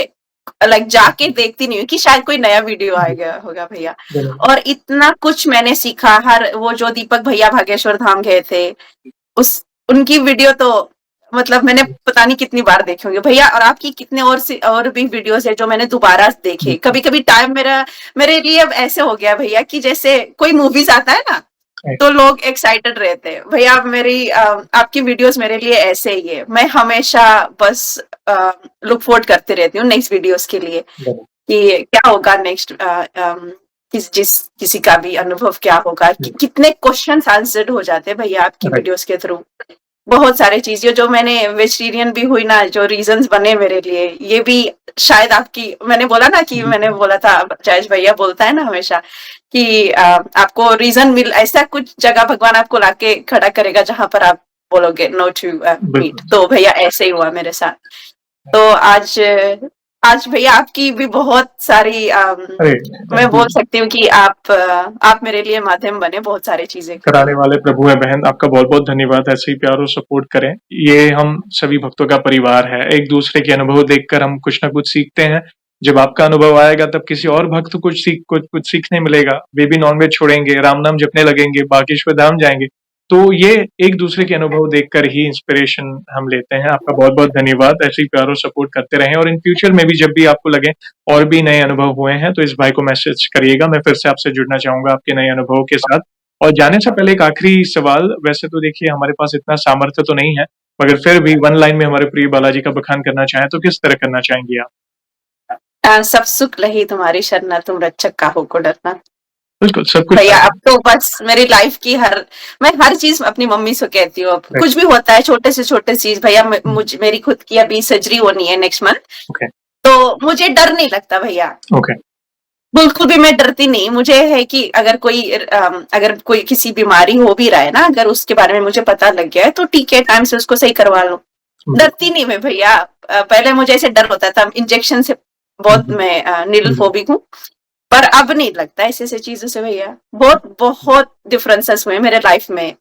लाइक जाके देखती नहीं हूँ कि शायद कोई नया वीडियो आएगा होगा भैया। और इतना कुछ मैंने सीखा। हर वो जो दीपक भैया बागेश्वर धाम गए थे, उनकी वीडियो तो मतलब मैंने पता नहीं कितनी बार देखे होंगे भैया। और आपकी कितने और भी वीडियोस है जो मैंने दोबारा देखे। कभी कभी टाइम मेरे लिए अब ऐसे हो गया भैया कि जैसे कोई मूवीज आता है ना तो लोग एक्साइटेड रहते हैं भैया। आपकी वीडियोस मेरे लिए ऐसे ही है। मैं हमेशा बस लुक फॉरवर्ड करते रहती हूँ नेक्स्ट वीडियोस के लिए कि क्या होगा नेक्स्ट, किसी का भी अनुभव क्या होगा, कितने क्वेश्चंस आंसर्ड हो जाते हैं भैया आपकी वीडियोस के थ्रू। बहुत सारे चीजें जो मैंने वेजिटेरियन भी हुई ना, जो रीजंस बने मेरे लिए, ये भी शायद आपकी, मैंने बोला ना कि मैंने बोला था, जयेश भैया बोलता है ना हमेशा कि आपको रीजन मिल, ऐसा कुछ जगह भगवान आपको लाके खड़ा करेगा जहां पर आप बोलोगे नो टू मीट। तो भैया ऐसे ही हुआ मेरे साथ। तो आज भैया आपकी भी बहुत सारी मैं बोल सकती हूँ कि आप मेरे लिए माध्यम बने बहुत सारी चीजें कराने वाले प्रभु है बहन। आपका बहुत बहुत धन्यवाद। ऐसे ही प्यार और सपोर्ट करें। ये हम सभी भक्तों का परिवार है। एक दूसरे के अनुभव देखकर हम कुछ ना कुछ सीखते हैं। जब आपका अनुभव आएगा तब किसी और भक्त को कुछ सीखने मिलेगा। वे भी नॉनवेज छोड़ेंगे, राम नाम जपने लगेंगे, बागेश्वर धाम जाएंगे। तो ये एक दूसरे के अनुभव देखकर ही इंस्पिरेशन हम लेते हैं। आपका बहुत बहुत धन्यवाद। ऐसे ही प्यार और सपोर्ट करते रहें, और इन फ्यूचर में भी जब भी आपको लगे और भी नए अनुभव हुए हैं तो इस भाई को मैसेज करिएगा। मैं फिर से आपसे जुड़ना चाहूंगा आपके नए अनुभव के साथ। और जाने से पहले एक आखिरी सवाल। वैसे तो देखिए हमारे पास इतना सामर्थ्य तो नहीं है, मगर फिर भी वन लाइन में हमारे प्रिय बालाजी का बखान करना चाहें तो किस तरह करना चाहेंगी आप? सब सुख लही तुम्हारी शरणा, तुम रक्षक काहू को डरना। बिल्कुल, सब कुछ भैया अब तो बस मेरी लाइफ की मैं हर चीज अपनी मम्मी से कहती हूँ। अब कुछ भी होता है, छोटे से छोटे चीज भैया, मेरी खुद की अभी सर्जरी होनी है नेक्स्ट मंथ, तो मुझे डर नहीं लगता भैया। बिल्कुल भी मैं डरती नहीं। मुझे है कि अगर कोई किसी बीमारी हो भी रहा है ना, अगर उसके बारे में मुझे पता लग गया है तो ठीक है, टाइम से उसको सही करवा लो। डरती नहीं मैं भैया। पहले मुझे ऐसे डर होता था इंजेक्शन से, बहुत मैं नीडल फोबिक हूँ, पर अब नहीं लगता ऐसे चीजों से भैया। बहुत बहुत डिफरेंसेस हुए मेरे लाइफ में।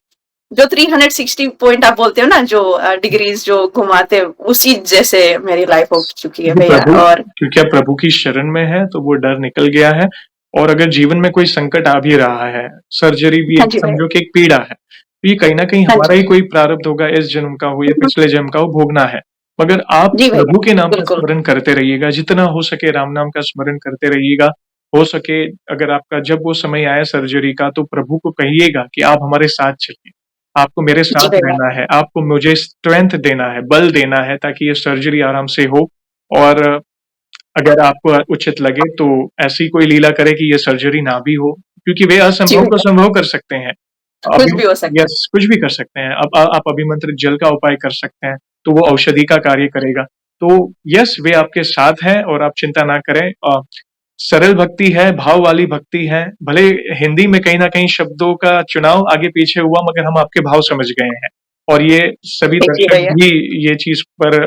जो 360 पॉइंट आप बोलते हो ना, जो डिग्रीज जो घुमाते, उसी जैसे मेरी लाइफ हो चुकी है भैया। और क्योंकि आप प्रभु की शरण में है तो वो डर निकल गया है। और अगर जीवन में कोई संकट आ भी रहा है, सर्जरी भी एक समझो कि एक पीड़ा है, तो ये कहीं ना कहीं हमारा ही कोई प्रारब्ध होगा, इस जन्म का हो या पिछले जन्म का हो, भोगना है। मगर आप प्रभु के नाम का स्मरण करते रहिएगा, जितना हो सके राम नाम का स्मरण करते रहिएगा, हो सके अगर आपका जब वो समय आए सर्जरी का तो प्रभु को कहिएगा कि आप हमारे साथ चलिए। आपको मेरे जी साथ भैया। रहना है, आपको मुझे स्ट्रेंथ देना है, बल देना है ताकि ये सर्जरी आराम से हो और अगर आपको उचित लगे तो ऐसी कोई लीला करे कि ये सर्जरी ना भी हो, क्योंकि वे जी असंभव को भैया, संभव कर सकते हैं। कुछ अभी भी हो सकता है। यस, कुछ भी कर सकते हैं। अब आप अभिमंत्रित जल का उपाय कर सकते हैं, तो वो औषधि का कार्य करेगा। तो यस, वे आपके साथ हैं और आप चिंता ना करें। सरल भक्ति है, भाव वाली भक्ति है। भले हिंदी में कहीं न कहीं शब्दों का चुनाव आगे-पीछे हुआ मगर हम आपके भाव समझ गए हैं। और ये सभी जी दर्शक भैया। भी ये चीज़ पर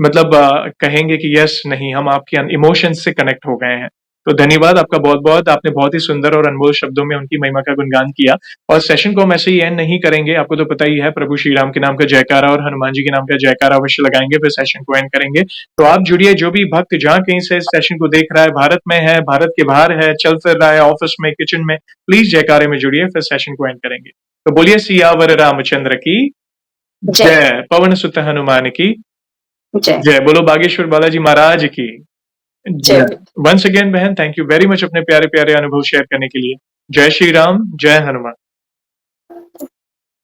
मतलब कहेंगे कि यस नहीं हम आपके इमोशंस से कनेक्ट हो गए हैं। तो धन्यवाद आपका बहुत-बहुत, आपने बहुत ही सुंदर और अनमोल शब्दों में उनकी महिमा का गुणगान किया और सेशन को हम ऐसे ही एंड नहीं करेंगे, आपको तो पता ही है प्रभु श्री राम के नाम का जयकारा और हनुमान जी के नाम का जयकारा अवश्य लगाएँगे, फिर सेशन को एंड करेंगे। तो आप जुड़िए, जो भी भक्त जहाँ कहीं से इस सेशन को देख रहा है, भारत में है, भारत के बाहर है, चल फिर रहा है, ऑफिस में, किचन में, प्लीज़ जयकारे में जुड़िए, फिर सेशन को एंड करेंगे। तो बोलिए सियावर रामचंद्र की जय। जय, पवन सुत हनुमान की जय। जय, बोलो बागेश्वर बालाजी महाराज की जय जय। भैया। वंस अगेन बहन, थैंक यू वेरी मच अपने प्यारे-प्यारे अनुभव शेयर करने के लिए। जय श्री राम, जय हनुमान।